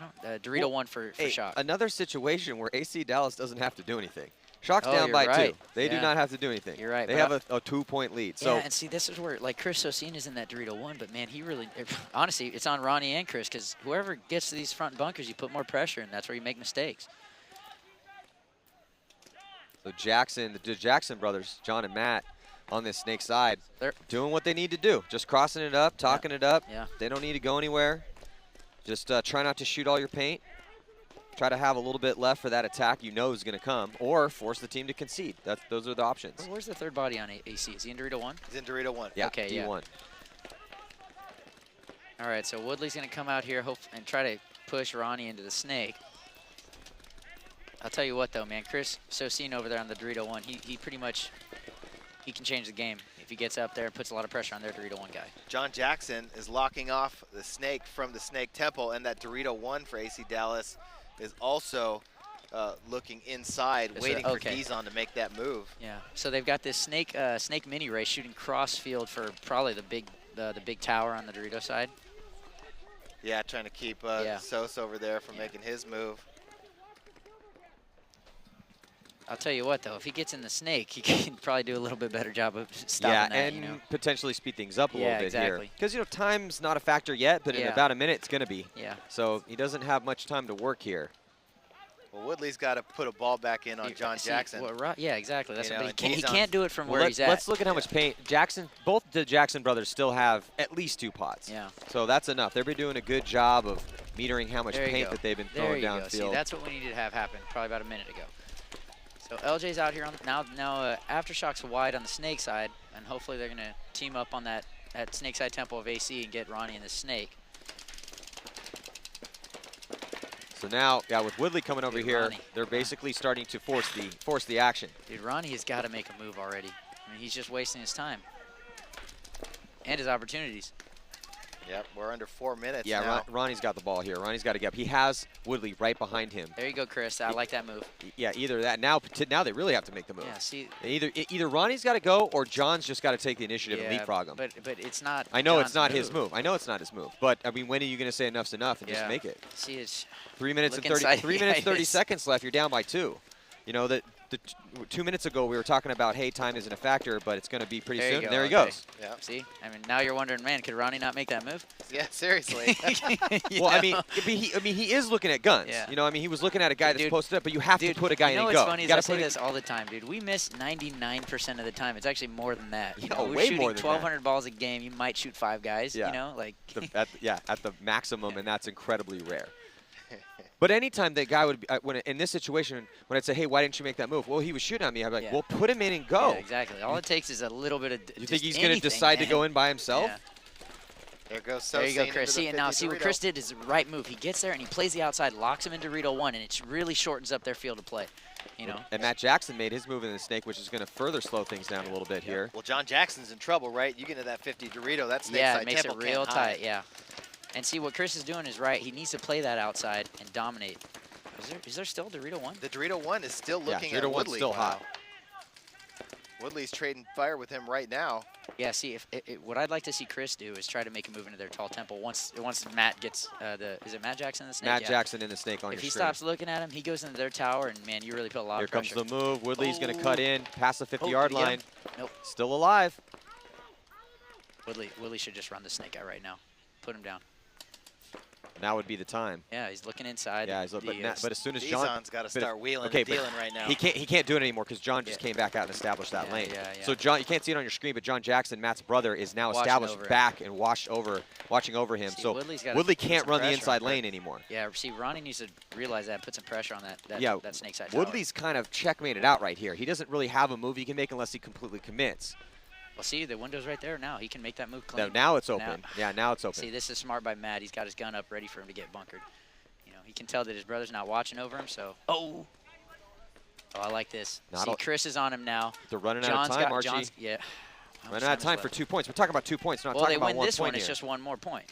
Dorito won for Shock. Another situation where AC Dallas doesn't have to do anything. Shock's down by 2. They do not have to do anything. You're right. They have a 2-point lead. So and see, this is where, like, Chris Sosine is in that Dorito 1, but, man, he really, honestly, it's on Ronnie and Chris, because whoever gets to these front bunkers, you put more pressure, and that's where you make mistakes. So the Jackson brothers, John and Matt, on this snake side, they're doing what they need to do. Just crossing it up, talking it up. They don't need to go anywhere. Just try not to shoot all your paint. Try to have a little bit left for that attack you know is going to come, or force the team to concede. Those are the options. Where's the third body on AC? Is he in Dorito 1? He's in Dorito 1. Yeah, okay, D1. All right, so Woodley's going to come out here and try to push Ronnie into the snake. I'll tell you what, though, man. Chris Sosine over there on the Dorito 1, he pretty much, he can change the game if he gets up there and puts a lot of pressure on their Dorito 1 guy. John Jackson is locking off the snake from the snake temple, and that Dorito 1 for AC Dallas is also looking inside, waiting for Dizon to make that move. Yeah, so they've got this snake mini race shooting cross field for probably the big tower on the Dorito side. Yeah, trying to keep Sos over there from making his move. I'll tell you what, though, if he gets in the snake, he can probably do a little bit better job of stopping that, and you know? potentially speed things up a little bit here. Exactly. Because, you know, time's not a factor yet, but in about a minute it's going to be. Yeah. So he doesn't have much time to work here. Well, Woodley's got to put a ball back in on John Jackson. Well, yeah, exactly. That's what he can't do it from where he's at. Let's look at how much paint both the Jackson brothers still have at least 2 pots. Yeah. So that's enough. They've been doing a good job of metering how much paint that they've been throwing downfield. See, that's what we needed to have happen probably about a minute ago. So LJ's out here on now Aftershock's wide on the snake side, and hopefully they're going to team up on that snake side temple of AC and get Ronnie in the snake. So now, with Woodley coming over here, they're basically starting to force the action. Dude, Ronnie has got to make a move already. I mean, he's just wasting his time and his opportunities. Yep, we're under 4 minutes now. Ronnie's got the ball here. Ronnie's got to get up. He has Woodley right behind him. There you go, Chris. I like that move. Yeah, either that. Now they really have to make the move. Yeah, see. Either Ronnie's got to go or John's just got to take the initiative and leapfrog him. But it's not. I know it's not his move. I know it's not his move. But I mean, when are you going to say enough's enough and just make it? See, it's 3 minutes and 30 seconds left. You're down by 2. You know that 2 minutes ago we were talking about, hey, time isn't a factor, but it's going to be pretty There you soon. go, There he okay. goes. Yeah. See? I mean, now you're wondering, man, could Ronnie not make that move? Yeah, seriously. Well, I mean, he is looking at guns. Yeah. You know, I mean, he was looking at a guy that's Dude, posted up, but you have to put a guy in and go. You know what's funny You is I gotta say put it- this all the time, dude. We miss 99% of the time. It's actually more than that. You Yeah, know, we're way shooting more than that. 1,200 balls a game. You might shoot 5 guys. Yeah. You know, like. at the maximum, and that's incredibly rare. But anytime that guy would be, when in this situation, when I'd say, hey, why didn't you make that move? Well, he was shooting at me. I'd be like, Yeah. well, put him in and go. Yeah, exactly. All it takes is a little bit of. You think he's going to decide to go in by himself? Yeah. There goes There you go, Sosine Chris. into See, the and now 50 see what Dorito. Chris did is the right move. He gets there and he plays the outside, locks him into Dorito 1, and it really shortens up their field of play. You know. And Matt Jackson made his move in the snake, which is going to further slow things down a little bit here. Well, John Jackson's in trouble, right? You get into that 50 Dorito, that snake Yeah, side it makes it tempo real can't hide. tight. Yeah. And see what Chris is doing is right. He needs to play that outside and dominate. Is there still Dorito 1? The Dorito 1 is still looking Dorito at 1's Woodley. still hot. Woodley's trading fire with him right now. Yeah. See, what I'd like to see Chris do is try to make a move into their tall tempo. Once Matt gets is it Matt Jackson in the snake? Matt Yeah. Jackson in the snake on If your he screen. stops looking at him, he goes into their tower, and man, you really put a lot Here of comes pressure. the move. Woodley's going to Oh. cut in, past the 50-yard did he get line. him? Nope. Still alive. Woodley should just run the snake out right now. Put him down. Now would be the time. Yeah, he's looking inside. Yeah, but as soon as John, Dizon's got to but- start wheeling okay, and but dealing right now. he can't do it anymore because John just Yeah. came back out and established that Yeah, lane. yeah, yeah. So John, you can't see it on your screen, but John Jackson, Matt's brother, is now Watching established over him. back and watching over him. See, So Woodley's gotta Woodley put can't some run the pressure inside on lane anymore. Yeah, see, Ronnie needs to realize that, put some pressure on that Yeah, snake side tower. Woodley's kind of checkmated out right here. He doesn't really have a move he can make unless he completely commits. Well, see, the window's right there now. He can make that move clean. Now it's open. Yeah, now it's open. See, this is smart by Matt. He's got his gun up ready for him to get bunkered. You know, he can tell that his brother's not watching over him, so. Oh, I like this. See, Chris is on him now. They're running out of time, Archie. Yeah. Running out of time for 2 points. We're talking about 2 points. We're not Well, talking they about win 1 this point one. It's here. just one more point.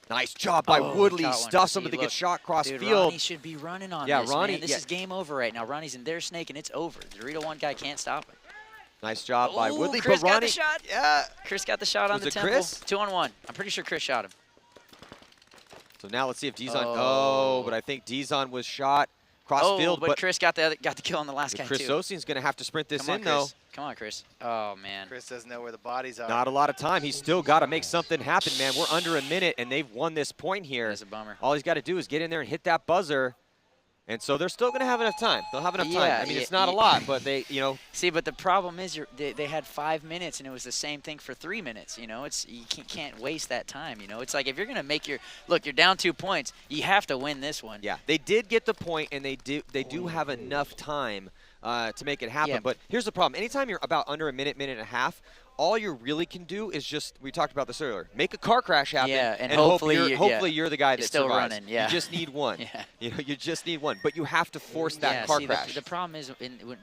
Nice job by Woodley. Got one. Stuffs See, somebody to look. get shot cross Dude, field. Ronnie should be running on Yeah, this, Ronnie. man. This is game over right now. Ronnie's in their snake, and it's over. The Dorito 1 guy can't stop him. Nice job by Woodley. Chris but got Ronnie, the shot. Yeah. Chris got the shot on Was the it temple. Chris? 2-on-1. I'm pretty sure Chris shot him. So now let's see if Dizon. Oh. But I think Dizon was shot cross field. but Chris got the kill on the last guy Chris too. Osian's going to have to sprint this Come on, in though. Chris. Come on, Chris. Oh man. Chris doesn't know where the bodies are. Not a lot of time. He's still got to make something happen, man. We're under a minute, and they've won this point here. That's a bummer. All he's got to do is get in there and hit that buzzer. And so they're still going to have enough time. They'll have enough time. Yeah, I mean, yeah, it's not a yeah. lot, but they, you know. See, but the problem is they had 5 minutes, and it was the same thing for 3 minutes. You know, you can't waste that time. You know, it's like if you're gonna make you're down 2 points, you have to win this one. Yeah, they did get the point, and they do have enough time to make it happen. Yeah. But here's the problem: anytime you're about under a minute, minute and a half, all you really can do is just, we talked about this earlier, make a car crash happen. Yeah, and hopefully hopefully you're the guy you're that still survives. running, yeah. You just need one. Yeah. You know, you just need one. But you have to force that Yeah, car see, crash. The problem is,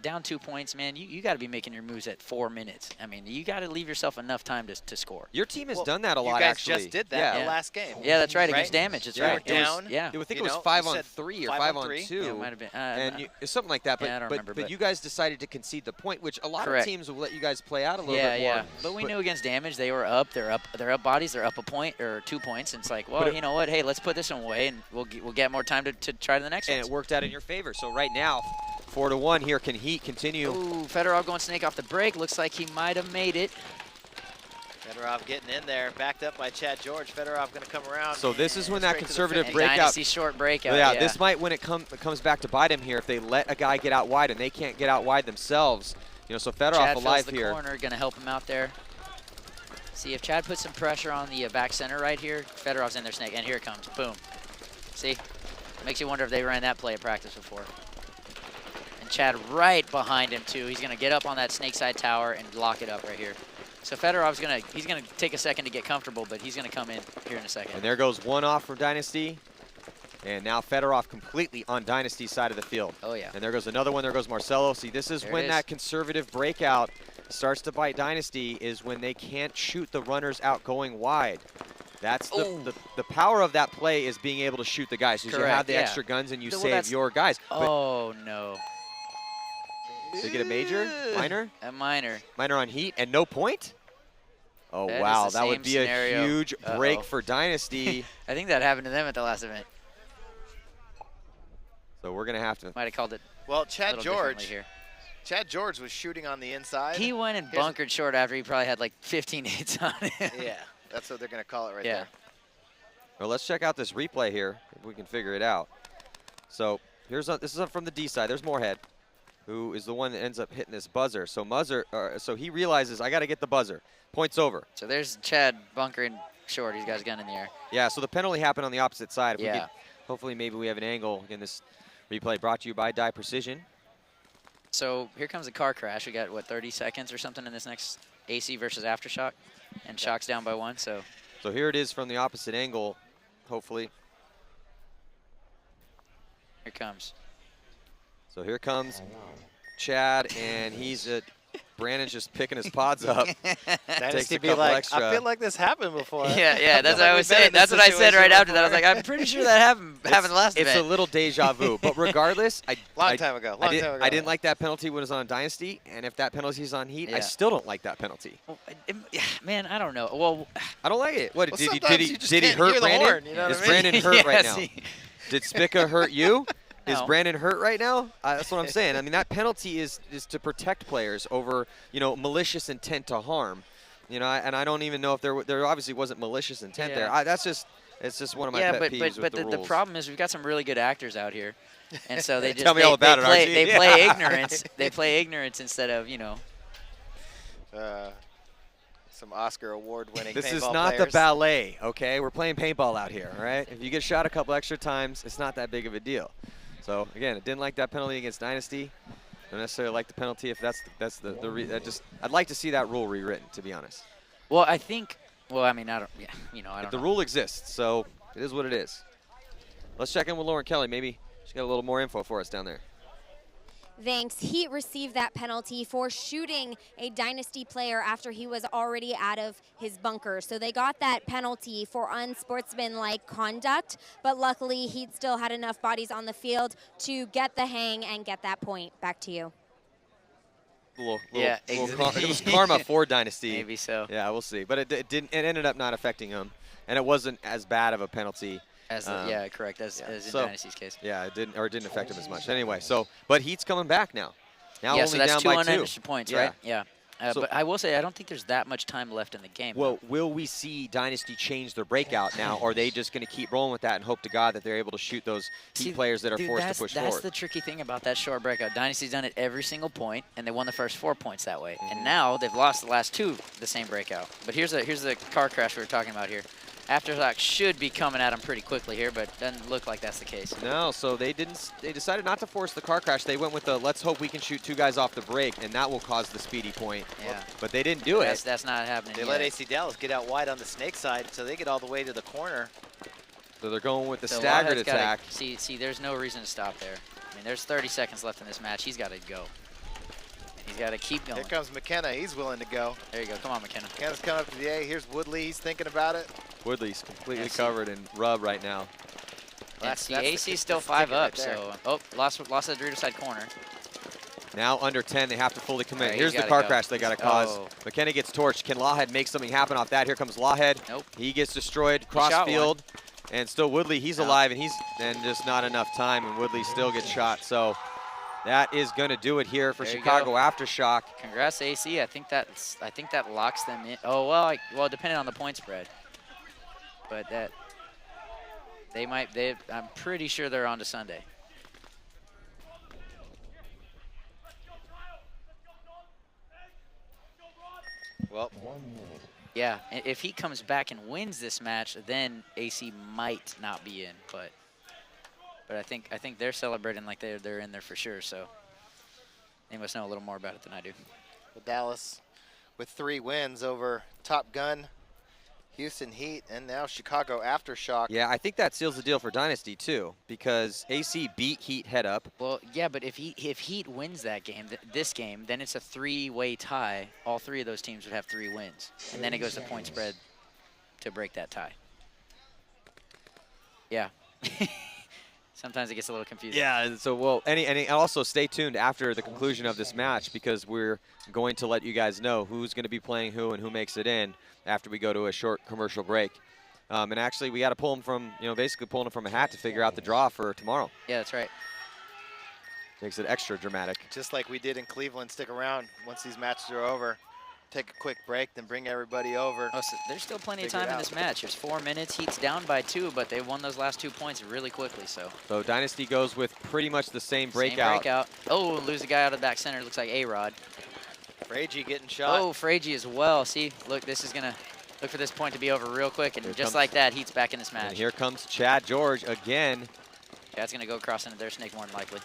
down 2 points, man, you got to be making your moves at 4 minutes. I mean, you got to leave yourself enough time to score. Your team has Well, done that a lot, You guys actually. just did that yeah. in the last game. Yeah, that's right, Right? against damage. That's Yeah, right. They were down. Yeah. I think You it was know, 5 you on said 3 or 5 5 on on 3? 2. Yeah, it might have been. And something like that. But, Yeah, I don't remember, but but- you guys decided to concede the point, which a lot Correct. of teams will let you guys play out a little Yeah, bit more. yeah. But we knew against damage, they were up. They're up bodies. They're up a point or 2 points. And it's like, well, you know what? Hey, let's put this one away, and we'll get more time to try the next one. And it worked out in your favor. So right now, 4-1 here. Can Heat continue? Ooh, Fedorov going snake off the break. Looks like he might have made it. Fedorov getting in there, backed up by Chad George. Fedorov going to come around. So this is when that straight to the conservative finish. breakout. Dynasty short breakout. Yeah, this might when it comes back to bite him here if they let a guy get out wide and they can't get out wide themselves. You know, so Fedorov Chad alive fills the here. corner, going to help him out there. See, if Chad puts some pressure on the back center right here, Fedorov's in their snake, and here it comes. Boom. See? Makes you wonder if they ran that play at practice before. And Chad right behind him, too. He's going to get up on that snake side tower and lock it up right here. So Fedorov's he's gonna take a second to get comfortable, but he's going to come in here in a second. And there goes one off from Dynasty. And now Fedorov completely on Dynasty's side of the field. Oh, yeah. And there goes another one. There goes Marcelo. See, this is when that conservative breakout starts to bite Dynasty, is when they can't shoot the runners out going wide. That's the power of that play, is being able to shoot the guys. Because you have the extra guns and you save your guys. Oh, no. Did they get a major? Minor? A minor. Minor on Heat and no point? Oh, That is wow. the That would same be scenario. a huge break for Dynasty. I think that happened to them at the last event. So we're going to have to. Might have called it Well, Chad little George differently here. Chad George was shooting on the inside. He went and bunkered short after he probably had like 15 hits on him. Yeah, that's what they're going to call it right there. Well, let's check out this replay here, if we can figure it out. So this is from the D side. There's Moorhead, who is the one that ends up hitting this buzzer. So so he realizes, I got to get the buzzer. Point's over. So there's Chad bunkering short. He's got his gun in the air. Yeah, so the penalty happened on the opposite side. If we could, hopefully maybe we have an angle. Again, this replay brought to you by Dye Precision. So here comes a car crash. We got, what, 30 seconds or something in this next AC versus Aftershock? And Shock's down by 1, so here it is from the opposite angle, hopefully. Here comes. So here comes Chad, and he's Brandon's just picking his pods up. Takes a couple extra. I feel like this happened before. Yeah, that's what I was saying. That's what I said right after that. I was like, I'm pretty sure that happened last event. It's a little deja vu, but regardless, long time ago. I didn't like that penalty when it was on Dynasty, and if that penalty is on Heat, I still don't like that penalty. Well, man, I don't know. Well, I don't like it. What did he did hurt Brandon? Horn, you know is what I mean? Brandon hurt right now? Did Spica hurt you? No. Is Brandon hurt right now? That's what I'm saying. I mean, that penalty is to protect players over, malicious intent to harm. And I don't even know if there obviously wasn't malicious intent there. It's just one of my pet peeves with the rules. The problem is we've got some really good actors out here, and so they just Tell me all about they play ignorance. They play ignorance instead of some Oscar award-winning. This paintball is not players. the ballet, okay? We're playing paintball out here, all right? If you get shot a couple extra times, it's not that big of a deal. So again, I didn't like that penalty against Dynasty. Don't necessarily like the penalty if I'd like to see that rule rewritten, to be honest. Well, I think. Well, I mean, I don't. Yeah, I don't. The know. rule exists, so it is what it is. Let's check in with Lauren Kelly. Maybe she's got a little more info for us down there. Thanks. Heat received that penalty for shooting a Dynasty player after he was already out of his bunker. So they got that penalty for unsportsmanlike conduct, but luckily Heat still had enough bodies on the field to get the hang and get that point. Back to you. It was karma for Dynasty. Maybe so. Yeah, we'll see. But it ended up not affecting him, and it wasn't as bad of a penalty. As in Dynasty's case. Yeah, it didn't affect him as much. Anyway, but Heat's coming back now. Now yeah, only so that's down 2 by 2 unanswered points, right? Yeah. So, but I will say, I don't think there's that much time left in the game. Well, will we see Dynasty change their breakout now, or are they just going to keep rolling with that and hope to God that they're able to shoot those Heat players that are forced to push forward? That's the tricky thing about that short breakout. Dynasty's done it every single point, and they won the first 4 points that way. And now they've lost the last 2 the same breakout. But here's the car crash we were talking about here. Aftershock should be coming at them pretty quickly here, but doesn't look like that's the case. No, so they decided not to force the car crash. They went with the let's hope we can shoot 2 guys off the break, and that will cause the speedy point. Yeah. But they didn't do it. That's not happening They yet. let AC Dallas get out wide on the snake side, so they get all the way to the corner. So they're going with the staggered attack. See, there's no reason to stop there. I mean, there's 30 seconds left in this match. He's got to go. He's got to keep going. Here comes McKenna. He's willing to go. There you go. Come on, McKenna. McKenna's coming up to the A. Here's Woodley. He's thinking about it. Woodley's completely covered in rub right now. That's AC's still 5 up, so lost the Dorito side corner. Now under 10, they have to fully commit. Right, Here's the car crash they got to cause. McKenna gets torched. Can Lawhead make something happen off that? Here comes Lawhead. Nope. He gets destroyed cross field, and still Woodley. He's alive, and just not enough time, and Woodley still gets shot. So that is going to do it here for Chicago Aftershock. Congrats, AC. I think that locks them in. Oh well, depending on the point spread, but I'm pretty sure they're on to Sunday. Well, yeah. If he comes back and wins this match, then AC might not be in, but I think they're celebrating like they're in there for sure. So they must know a little more about it than I do. Well, Dallas with 3 wins over Top Gun, Houston Heat, and now Chicago Aftershock. Yeah, I think that seals the deal for Dynasty too, because AC beat Heat head up. Well, yeah, but if Heat wins that game, this game, then it's a 3-way tie. All 3 of those teams would have 3 wins, and then it goes to point spread to break that tie. Yeah. Sometimes it gets a little confusing. Yeah, so and also stay tuned after the conclusion of this match, because we're going to let you guys know who's going to be playing who and who makes it in after we go to a short commercial break. And actually, we got to pull them from, basically pulling them from a hat to figure out the draw for tomorrow. Yeah, that's right. Makes it extra dramatic. Just like we did in Cleveland, stick around once these matches are over. Take a quick break, then bring everybody over. Oh, so there's still plenty of time in this match. There's 4 minutes. Heat's down by 2, but they won those last 2 points really quickly. So Dynasty goes with pretty much the same breakout. Oh, lose a guy out of the back center. Looks like A-Rod. Fragi getting shot. Oh, Fragi as well. See, look, this is going to look for this point to be over real quick. And just like that, Heat's back in this match. And here comes Chad George again. Chad's going to go across into their snake more than likely.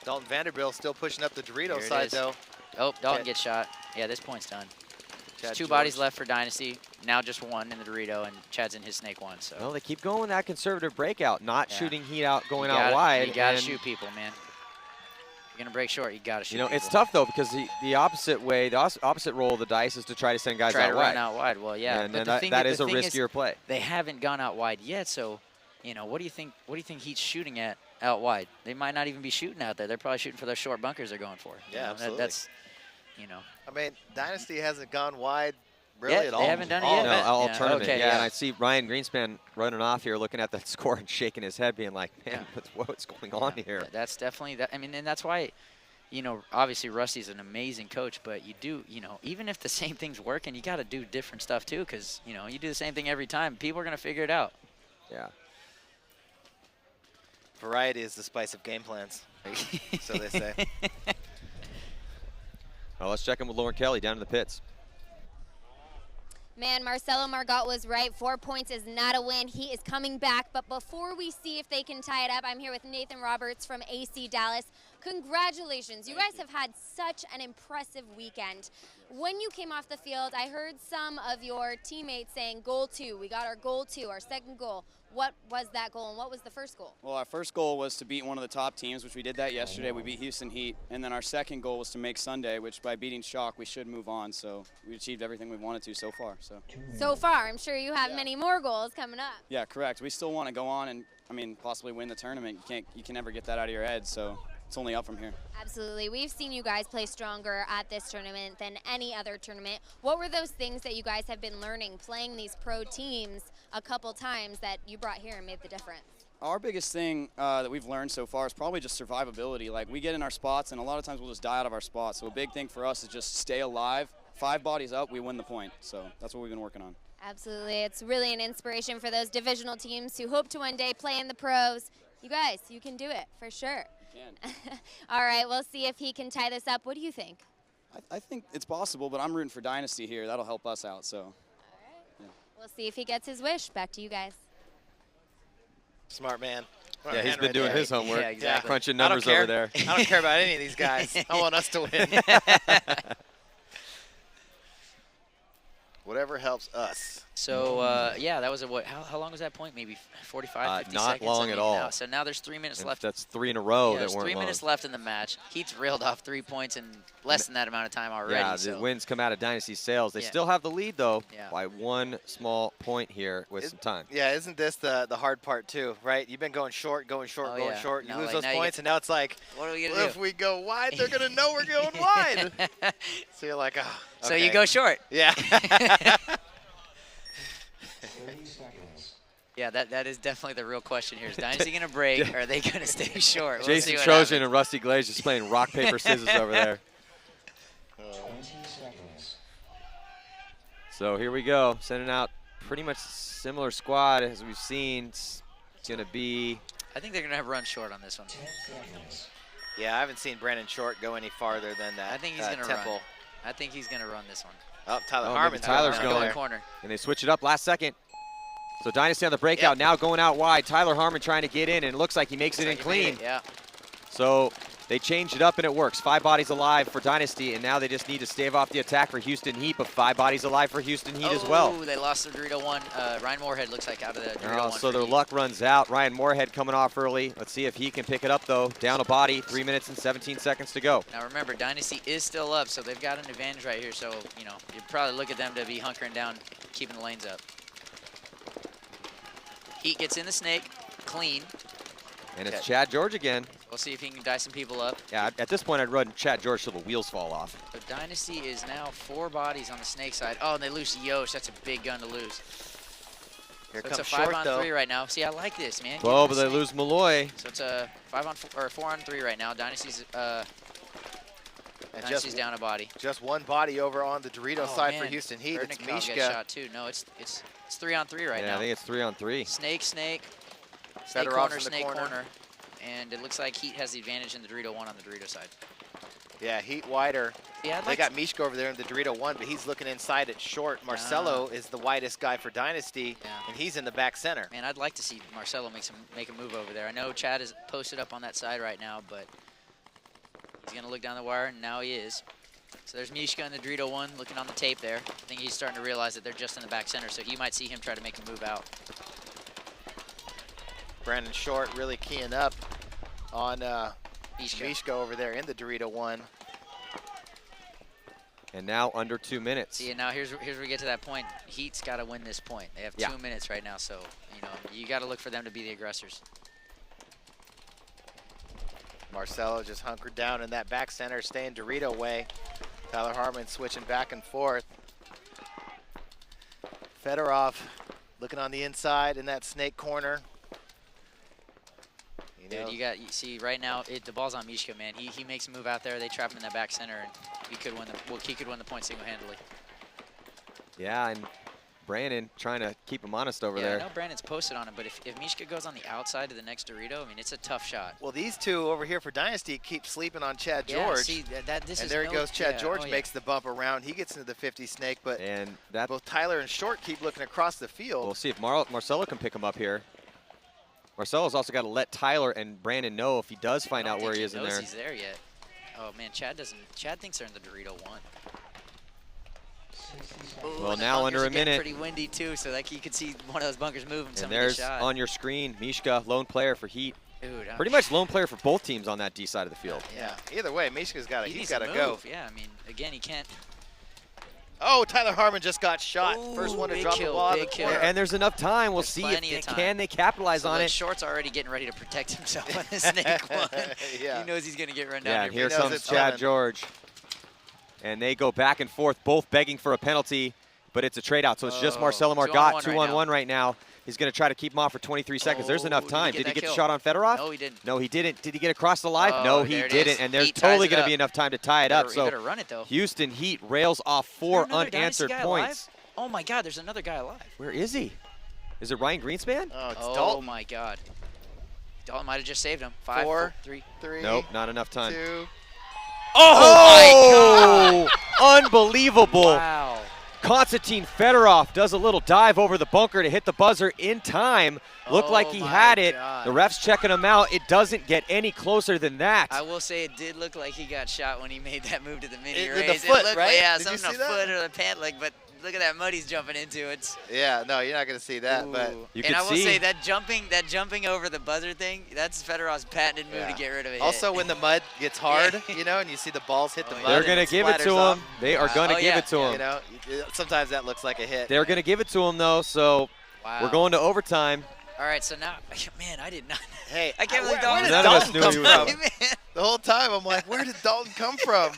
Dalton Vanderbilt still pushing up the Dorito side, though. Oh, Dalton gets shot. Yeah, this point's done. There's 2 bodies left for Dynasty. Now just 1 in the Dorito, and Chad's in his snake 1. So. Well, they keep going that conservative breakout, not shooting Heat out, going out wide. You got to shoot people, man. You're going to break short, you got to shoot people. It's tough, though, because the opposite way, the opposite roll of the dice is to try to send guys out wide. Try to run out wide. Well, yeah. And that is a riskier play. They haven't gone out wide yet, so, what do you think Heat's shooting at out wide? They might not even be shooting out there. They're probably shooting for those short bunkers they're going for. Yeah, absolutely. That's, I mean, Dynasty hasn't gone wide really at all. They haven't done it yet? No, all tournament. Okay, and I see Ryan Greenspan running off here, looking at that score and shaking his head, being like, man, what's going on here? That's definitely that. I mean, and that's why, obviously Rusty's an amazing coach, but you do, even if the same thing's working, you got to do different stuff too, because, you do the same thing every time. People are going to figure it out. Yeah. Variety is the spice of game plans, so they say. Well, let's check in with Lauren Kelly down in the pits. Man, Marcelo Margot was right. 4 points is not a win. He is coming back. But before we see if they can tie it up, I'm here with Nathan Roberts from AC Dallas. Congratulations. You guys have had such an impressive weekend. When you came off the field, I heard some of your teammates saying, goal 2. We got our goal 2, our second goal. What was that goal, and what was the first goal? Well, our first goal was to beat one of the top teams, which we did that yesterday. We beat Houston Heat. And then our second goal was to make Sunday, which by beating Shock, we should move on. So we achieved everything we wanted to so far. So far, I'm sure you have many more goals coming up. Yeah, correct. We still want to go on and, possibly win the tournament. You can never get that out of your head, so it's only up from here. Absolutely. We've seen you guys play stronger at this tournament than any other tournament. What were those things that you guys have been learning playing these pro teams a couple times that you brought here and made the difference? Our biggest thing that we've learned so far is probably just survivability. Like, we get in our spots, and a lot of times we'll just die out of our spots. So a big thing for us is just stay alive. 5 bodies up, we win the point. So that's what we've been working on. Absolutely. It's really an inspiration for those divisional teams who hope to one day play in the pros. You guys, you can do it for sure. All right, we'll see if he can tie this up. What do you think? I think it's possible, but I'm rooting for Dynasty here. That'll help us out. So. All right. Yeah. We'll see if he gets his wish. Back to you guys. Smart man. Yeah, he's been doing his homework. Yeah, exactly. Crunching numbers over there. I don't care about any of these guys. I want us to win. Whatever helps us. So, yeah, that was how long was that point? Maybe 45, 50 seconds? Not long at all. So now there's 3 minutes left. That's 3 in a row that weren't long. 3 minutes left in the match. Heat's reeled off 3 points in less than that amount of time already. Yeah, the wins come out of Dynasty Sales. They still have the lead, though, by 1 small point here with some time. Yeah, isn't this the hard part, too, right? You've been going short. You lose those points, and now it's like, what are we going to do? If we go wide, they're going to know we're going wide. So you're like, oh, okay. So you go short. Yeah. 30 seconds. Yeah, that is definitely the real question here. Is Dynasty going to break, or are they going to stay short? We'll Jason Trojan and Rusty Glaze just playing rock, paper, scissors over there. 20 seconds. So here we go, sending out pretty much similar squad as we've seen. It's going to be... I think they're going to have run short on this one. 10 seconds. Yeah, I haven't seen Brandon Short go any farther than that. I think he's going to Temple. run. I think he's going to run this one. Oh, Tyler Harmon. Tyler's going. Corner. And they switch it up last second. So Dynasty on the breakout, now going out wide. Tyler Harmon trying to get in, and it looks like he makes it in clean. Yeah. So they change it up, and it works. 5 bodies alive for Dynasty, and now they just need to stave off the attack for Houston Heat, but 5 bodies alive for Houston Heat as well. Oh, they lost the Dorito one. Ryan Moorhead looks like out of the Dorito one. So their luck runs out. Ryan Moorhead coming off early. Let's see if he can pick it up, though. Down a body, 3 minutes and 17 seconds to go. Now remember, Dynasty is still up, so they've got an advantage right here. So, you'd probably look at them to be hunkering down, keeping the lanes up. Heat gets in the snake, clean. And it's Chad George again. We'll see if he can dice some people up. Yeah, at this point, I'd run Chad George till the wheels fall off. So Dynasty is now 4 bodies on the snake side. Oh, and they lose Yosh. That's a big gun to lose. Here So comes it's a Short, 5-on-3 though. right now. See, I like this, man. Oh, Give but they the lose Malloy. So it's a 4-on-3 right now. Dynasty's And Dynasty's down a body. Just one body over on the Dorito side for man. Houston Heat. It's Bernikov gets Mishka. shot too. No, it's 3-on-3 right Yeah, now. I think it's 3-on-3. Snake, snake Fedorov's corner, in the snake corner. and it looks like Heat has the advantage in the Dorito 1 on the Dorito side. Yeah, Heat wider. Yeah, They got Mishka over there in the Dorito 1, but he's looking inside at Short. Marcelo is the widest guy for Dynasty, and he's in the back center. Man, I'd like to see Marcelo make a move over there. I know Chad is posted up on that side right now, but he's gonna look down the wire, and now he is. So there's Mishka in the Dorito 1 looking on the tape there. I think he's starting to realize that they're just in the back center, so you might see him try to make a move out. Brandon Short really keying up on Mishka over there in the Dorito 1. And now under 2 minutes. See, and now here's where we get to that point. Heat's got to win this point. They have 2 minutes right now, so you got to look for them to be the aggressors. Marcelo just hunkered down in that back center, staying Dorito way. Tyler Harmon switching back and forth. Fedorov looking on the inside in that snake corner. Dude, you see right now the ball's on Mishka, man. He makes a move out there. They trap him in that back center, and he could win the point single-handedly. Yeah, and Brandon trying to keep him honest over there. I know Brandon's posted on him, but if Mishka goes on the outside of the next Dorito, I mean, it's a tough shot. Well, these two over here for Dynasty keep sleeping on Chad Yeah, George. see, and there he goes. Chad George makes the bump around. He gets into the 50 snake, but both Tyler and Short keep looking across the field. We'll see if Marcelo can pick him up here. Marcelo's also got to let Tyler and Brandon know if he does find out where he is in there. He's there yet. Oh man, Chad thinks they're in the Dorito 1. Ooh, Well, now under a minute. Pretty windy too, so like you could see one of those bunkers moving. And there's on your screen, Mishka, lone player for Heat. Dude, pretty much lone player for both teams on that D side of the field. Yeah. Either way, Mishka's got to. He's got to go. go. Yeah, I mean, again, he can't. Oh, Tyler Harmon just got shot. Ooh, First one to big drop kill, the ball. big kill. And there's enough time. We'll There's see plenty if of time. can they capitalize on it. Short's already getting ready to protect himself on the snake one. Yeah. He knows he's gonna get run Yeah, down. and here comes Chad George. And they go back and forth, both begging for a penalty, but it's a trade out. So it's just Marcelo Margot, 2-on-1 right now. He's going to try to keep him off for 23 seconds. There's enough time. Did he get the shot on Fedorov? No, he didn't. No, he didn't. Did he get across the line? Oh, no, he didn't. And there's totally going to be enough time to tie it up. You So better run it, though. Houston Heat rails off 4 unanswered guy points. Alive? Oh my God, there's another guy alive. Where is he? Is it Ryan Greenspan? Oh, it's Oh Dalton. my God. Dalton might have just saved him. 5, 4, 3. 3. Nope, not enough time. 2. Oh, my God. Unbelievable. Wow. Konstantin Fedorov does a little dive over the bunker to hit the buzzer in time. Looked like he had it. God. The ref's checking him out. It doesn't get any closer than that. I will say it did look like he got shot when he made that move to the mini With raise. the foot, it looked right? like, yeah, Did you something see a that? foot or the pant leg, but look at that mud he's jumping into. It's Yeah, no, you're not going to see that. But You and could I will see. say that jumping over the buzzer thing, that's Fedorov's patented move to get rid of it. Also, when the mud gets hard, and you see the balls hit the mud. They're going to give it to him. They are going to give it to him. You know, sometimes that looks like a hit. They're going to give it to him, though, so we're going to overtime. All right, so now, man, I did not. Hey, I can't where believe Dalton. did None of us Dalton knew come he was from? The whole time, I'm like, where did Dalton come from?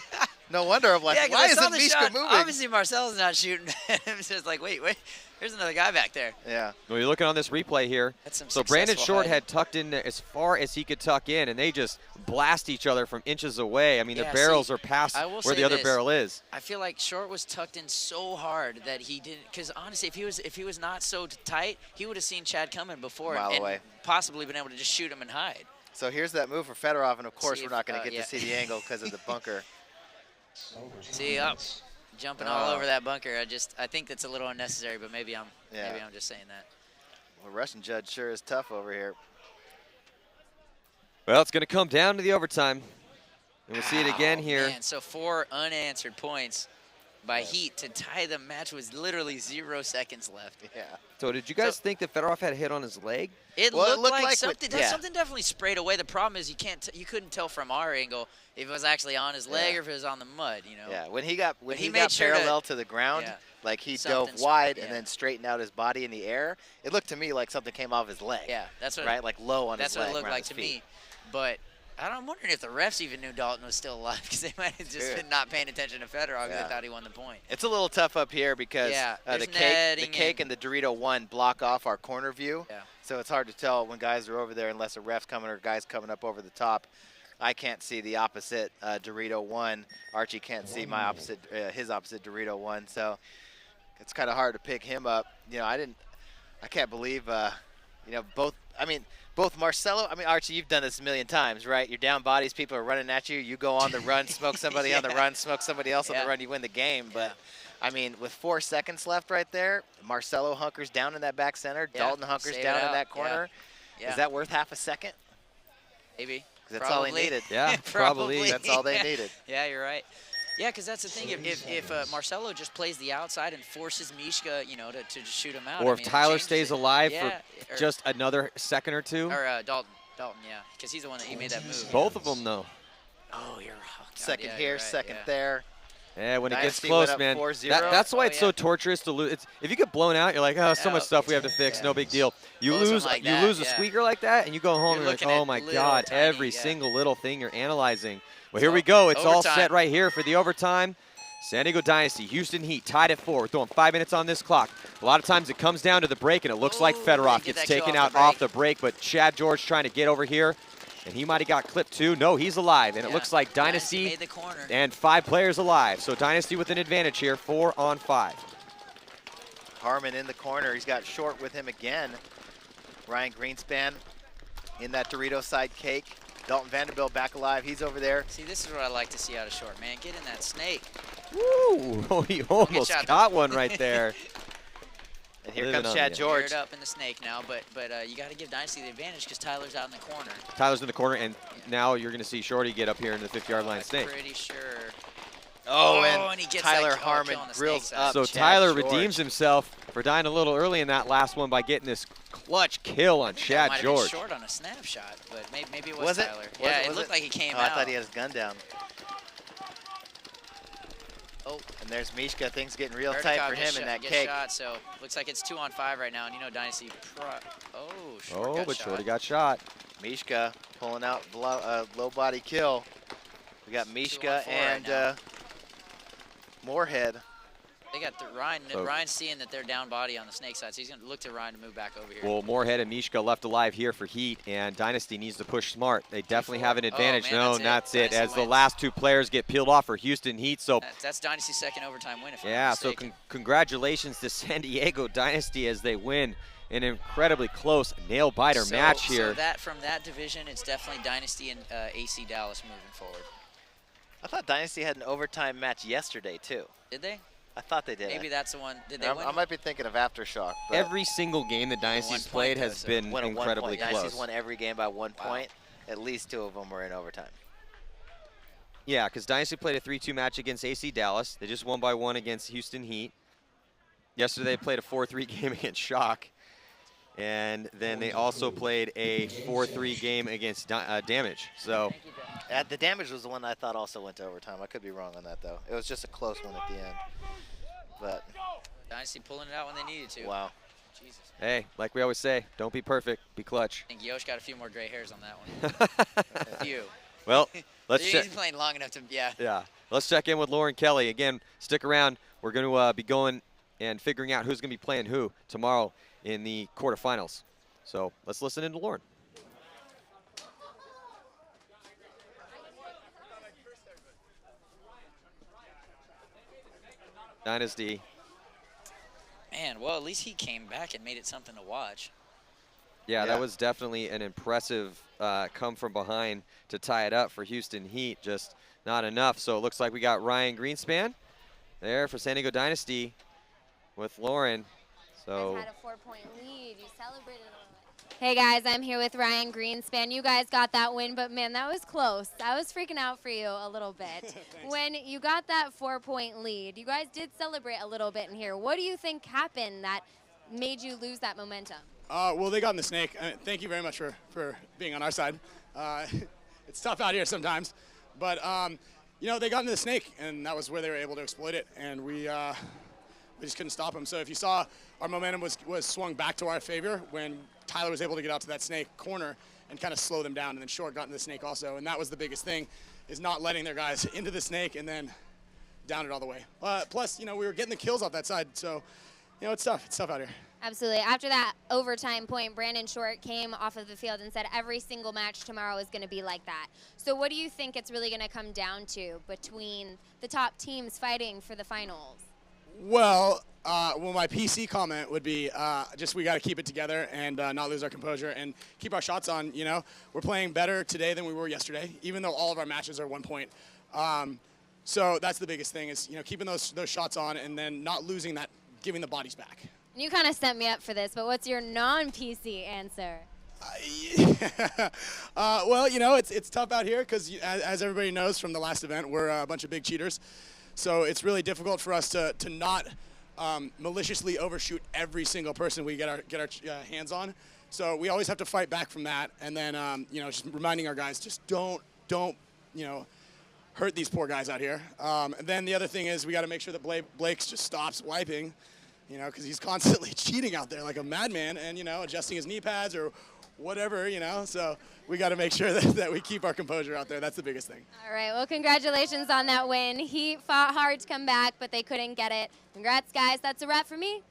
No wonder. I'm like, Yeah, 'cause why I saw isn't the Mishka shot. moving? Obviously, Marcel's not shooting. It's just like, wait, there's another guy back there. Yeah. Well, you're looking on this replay here. That's some So Brandon successful Short hiding. had tucked in as far as he could tuck in, and they just blast each other from inches away. I mean, Yeah, the barrels see, are past I will where say the other this. barrel is. I feel like Short was tucked in so hard that he didn't. Because honestly, if he was not so tight, he would have seen Chad coming before Mile and away. possibly been able to just shoot him and hide. So here's that move for Fedorov, and of course See we're if, not going to get yeah. to see the angle because of the bunker. See, up, jumping all over that bunker. I think that's a little unnecessary, but maybe I'm just saying that. Well, Russian judge sure is tough over here. Well, it's going to come down to the overtime. And we'll see it again here. Man, so 4 unanswered points by Heat to tie the match with literally 0 seconds left. Yeah. So did you guys think that Fedorov had a hit on his leg? It Well, it looked looked like like something. with- yeah. Something definitely sprayed away. The problem is you couldn't tell from our angle if it was actually on his leg Yeah. or if it was on the mud. You know. Yeah, when he got But he he made got sure to- parallel to the ground, yeah. like he Something dove wide yeah. and then straightened out his body in the air. It looked to me like something came off his leg. Yeah, that's what. Right, like low on That's his what leg. it looked around like his to feet. me. But I'm wondering if the refs even knew Dalton was still alive because they might have just been not paying attention to Fedorov because they thought he won the point. It's a little tough up here because the cake and the Dorito 1 block off our corner view. Yeah. So it's hard to tell when guys are over there unless a ref's coming or guys coming up over the top. I can't see the opposite Dorito 1. Archie can't see my opposite, his opposite Dorito 1. So it's kind of hard to pick him up. You know, I can't believe, you know, both Marcelo, Archie, you've done this a million times, right? You're down bodies, people are running at you, you go on the run, smoke somebody on the run, smoke somebody else on the run, you win the game. But, I mean, with 4 seconds left right there, Marcelo hunkers down in that back center, Dalton hunkers down in that corner. Yeah. Is that worth half a second? Maybe. That's all they needed. Yeah, probably. That's all they needed. Yeah, you're right. Yeah, because that's the thing. If Marcelo just plays the outside and forces Mishka, you know, to just shoot him out. Or if Tyler stays alive for just another second or two. Or Dalton, yeah, because he's the one that he made that move. Both of them, though. Oh, you're second here, second there. Yeah, when Dynasty it gets close, man. 4-0. That's why it's so torturous to lose. If you get blown out, you're like, oh, so much stuff we have to fix. No big deal. You lose a squeaker like that, and you go home and you're like, oh my God, every single little thing you're analyzing. Well, here we go. It's all set right here for the overtime. San Diego Dynasty, Houston Heat tied at 4. We're throwing 5 minutes on this clock. A lot of times it comes down to the break, and it looks like Fedorov gets taken out off the break, but Chad George trying to get over here. And he might have got clipped too. No, he's alive. And it looks like Dynasty made the corner. And 5 players alive. So Dynasty with an advantage here, 4 on 5. Harmon in the corner. He's got Short with him again. Ryan Greenspan in that Dorito side cake. Dalton Vanderbilt back alive. He's over there. See, this is what I like to see out of Short, man. Get in that snake. Woo! Oh, he almost got one right there. And here comes Chad George. Geared up in the snake now, but you got to give Dynasty the advantage because Tyler's out in the corner. Tyler's in the corner, and now you're going to see Shorty get up here into the 50-yard line snake. Pretty sure. Oh, and he gets Tyler Harmon drills up. So Chad Tyler George. redeems himself for dying a little early in that last one by getting this clutch kill on Chad George. Might have been Short on a snapshot, but maybe it was Tyler. Yeah, it looked like he came out. out. I thought he had his gun down. Oh, and there's Mishka. Things getting real tight for him in that cake. Shot, so looks like it's 2 on 5 right now, and you know Dynasty. Shorty got shot. Mishka pulling out low body kill. We got Mishka and Moorhead. They got Ryan. Ryan's seeing that they're down body on the snake side, so he's going to look to Ryan to move back over here. Well, Moorhead and Mishka left alive here for Heat, and Dynasty needs to push smart. They definitely have an advantage. Oh, man, that's it. As wins. the last 2 players get peeled off for Houston Heat. So that's Dynasty's second overtime win. If I'm not mistaken. So congratulations to San Diego Dynasty as they win an incredibly close nail-biter match here. So from that division, it's definitely Dynasty and AC Dallas moving forward. I thought Dynasty had an overtime match yesterday, too. Did they? I thought they did. Maybe that's the one. Did they win? I might be thinking of Aftershock. But every single game that Dynasty's played has been incredibly close. Dynasty's won every game by 1 point. At least 2 of them were in overtime. Yeah, because Dynasty played a 3-2 match against AC Dallas. They just won by 1 against Houston Heat. Yesterday they played a 4-3 game against Shock. And then they also played a 4-3 game against Damage. So the Damage was the one I thought also went to overtime. I could be wrong on that, though. It was just a close one at the end. But Dynasty pulling it out when they needed to. Wow. Jesus. Hey, like we always say, don't be perfect, be clutch. I think Yosh got a few more gray hairs on that one. A few. Well, let's check. He's playing long enough to, Yeah. Let's check in with Lauren Kelly. Again, stick around. We're going to be going and figuring out who's going to be playing who tomorrow in the quarterfinals. So let's listen in to Lauren. Dynasty. Man, well, at least he came back and made it something to watch. Yeah, that was definitely an impressive come from behind to tie it up for Houston Heat. Just not enough. So it looks like we got Ryan Greenspan there for San Diego Dynasty with Lauren. So had a 4-point lead. You celebrated a little bit. Hey guys, I'm here with Ryan Greenspan. You guys got that win, but man, that was close. I was freaking out for you a little bit. When you got that 4-point lead, you guys did celebrate a little bit in here. What do you think happened that made you lose that momentum? Well, they got in the snake. Thank you very much for being on our side. It's tough out here sometimes, but you know, they got into the snake, and that was where they were able to exploit it, and we just couldn't stop them. So if you saw, our momentum was swung back to our favor when Tyler was able to get out to that snake corner and kind of slow them down, and then Short got into the snake also, and that was the biggest thing, is not letting their guys into the snake and then down it all the way. Plus, you know, we were getting the kills off that side, so, you know, it's tough. It's tough out here. Absolutely. After that overtime point, Brandon Short came off of the field and said every single match tomorrow is going to be like that. So what do you think it's really going to come down to between the top teams fighting for the finals? Well, my PC comment would be just we got to keep it together and not lose our composure and keep our shots on. You know, we're playing better today than we were yesterday, even though all of our matches are 1 point. So that's the biggest thing is, you know, keeping those shots on and then not losing that, giving the bodies back. You kind of set me up for this, but what's your non-PC answer? Well, you know, it's tough out here because, as everybody knows from the last event, we're a bunch of big cheaters. So it's really difficult for us to not maliciously overshoot every single person we get our hands on. So we always have to fight back from that. And then, you know, just reminding our guys, just don't, you know, hurt these poor guys out here. And then the other thing is we got to make sure that Blake's just stops wiping, you know, because he's constantly cheating out there like a madman and, you know, adjusting his knee pads or whatever, you know. So we got to make sure that we keep our composure out there. That's the biggest thing. All right, well, congratulations on that win. He fought hard to come back, but they couldn't get it. Congrats, guys. That's a wrap for me.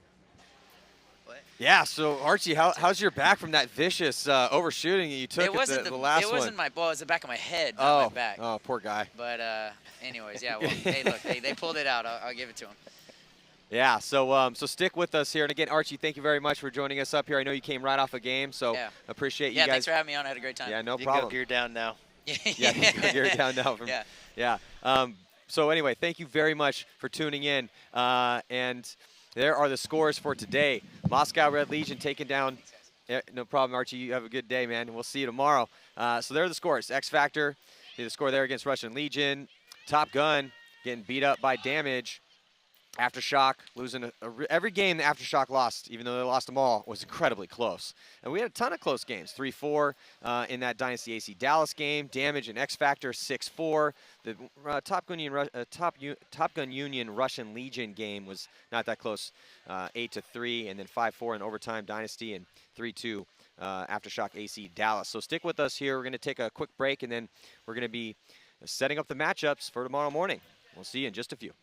Yeah, so Archie, how's your back from that vicious overshooting you took at the last one? It wasn't my ball, it was the back of my head, not my back. Oh, poor guy. But anyways, yeah, well, hey, look, they pulled it out. I'll give it to them. Yeah, so stick with us here. And again, Archie, thank you very much for joining us up here. I know you came right off a game, so appreciate you guys. Yeah, thanks for having me on. I had a great time. Yeah, no you problem. You can go gear down now. Yeah, you can go gear down now. Yeah. So anyway, thank you very much for tuning in. And there are the scores for today. Moscow Red Legion taking down. Yeah, no problem, Archie. You have a good day, man. We'll see you tomorrow. So there are the scores. X Factor, the score there against Russian Legion. Top Gun getting beat up by Damage. Aftershock losing every game the Aftershock lost, even though they lost them all, was incredibly close. And we had a ton of close games, 3-4 in that Dynasty AC Dallas game. Damage and X Factor 6-4. The Top Gun Union Russian Legion game was not that close, 8-3, and then 5-4 in overtime Dynasty and 3-2 Aftershock AC Dallas. So stick with us here. We're going to take a quick break, and then we're going to be setting up the matchups for tomorrow morning. We'll see you in just a few.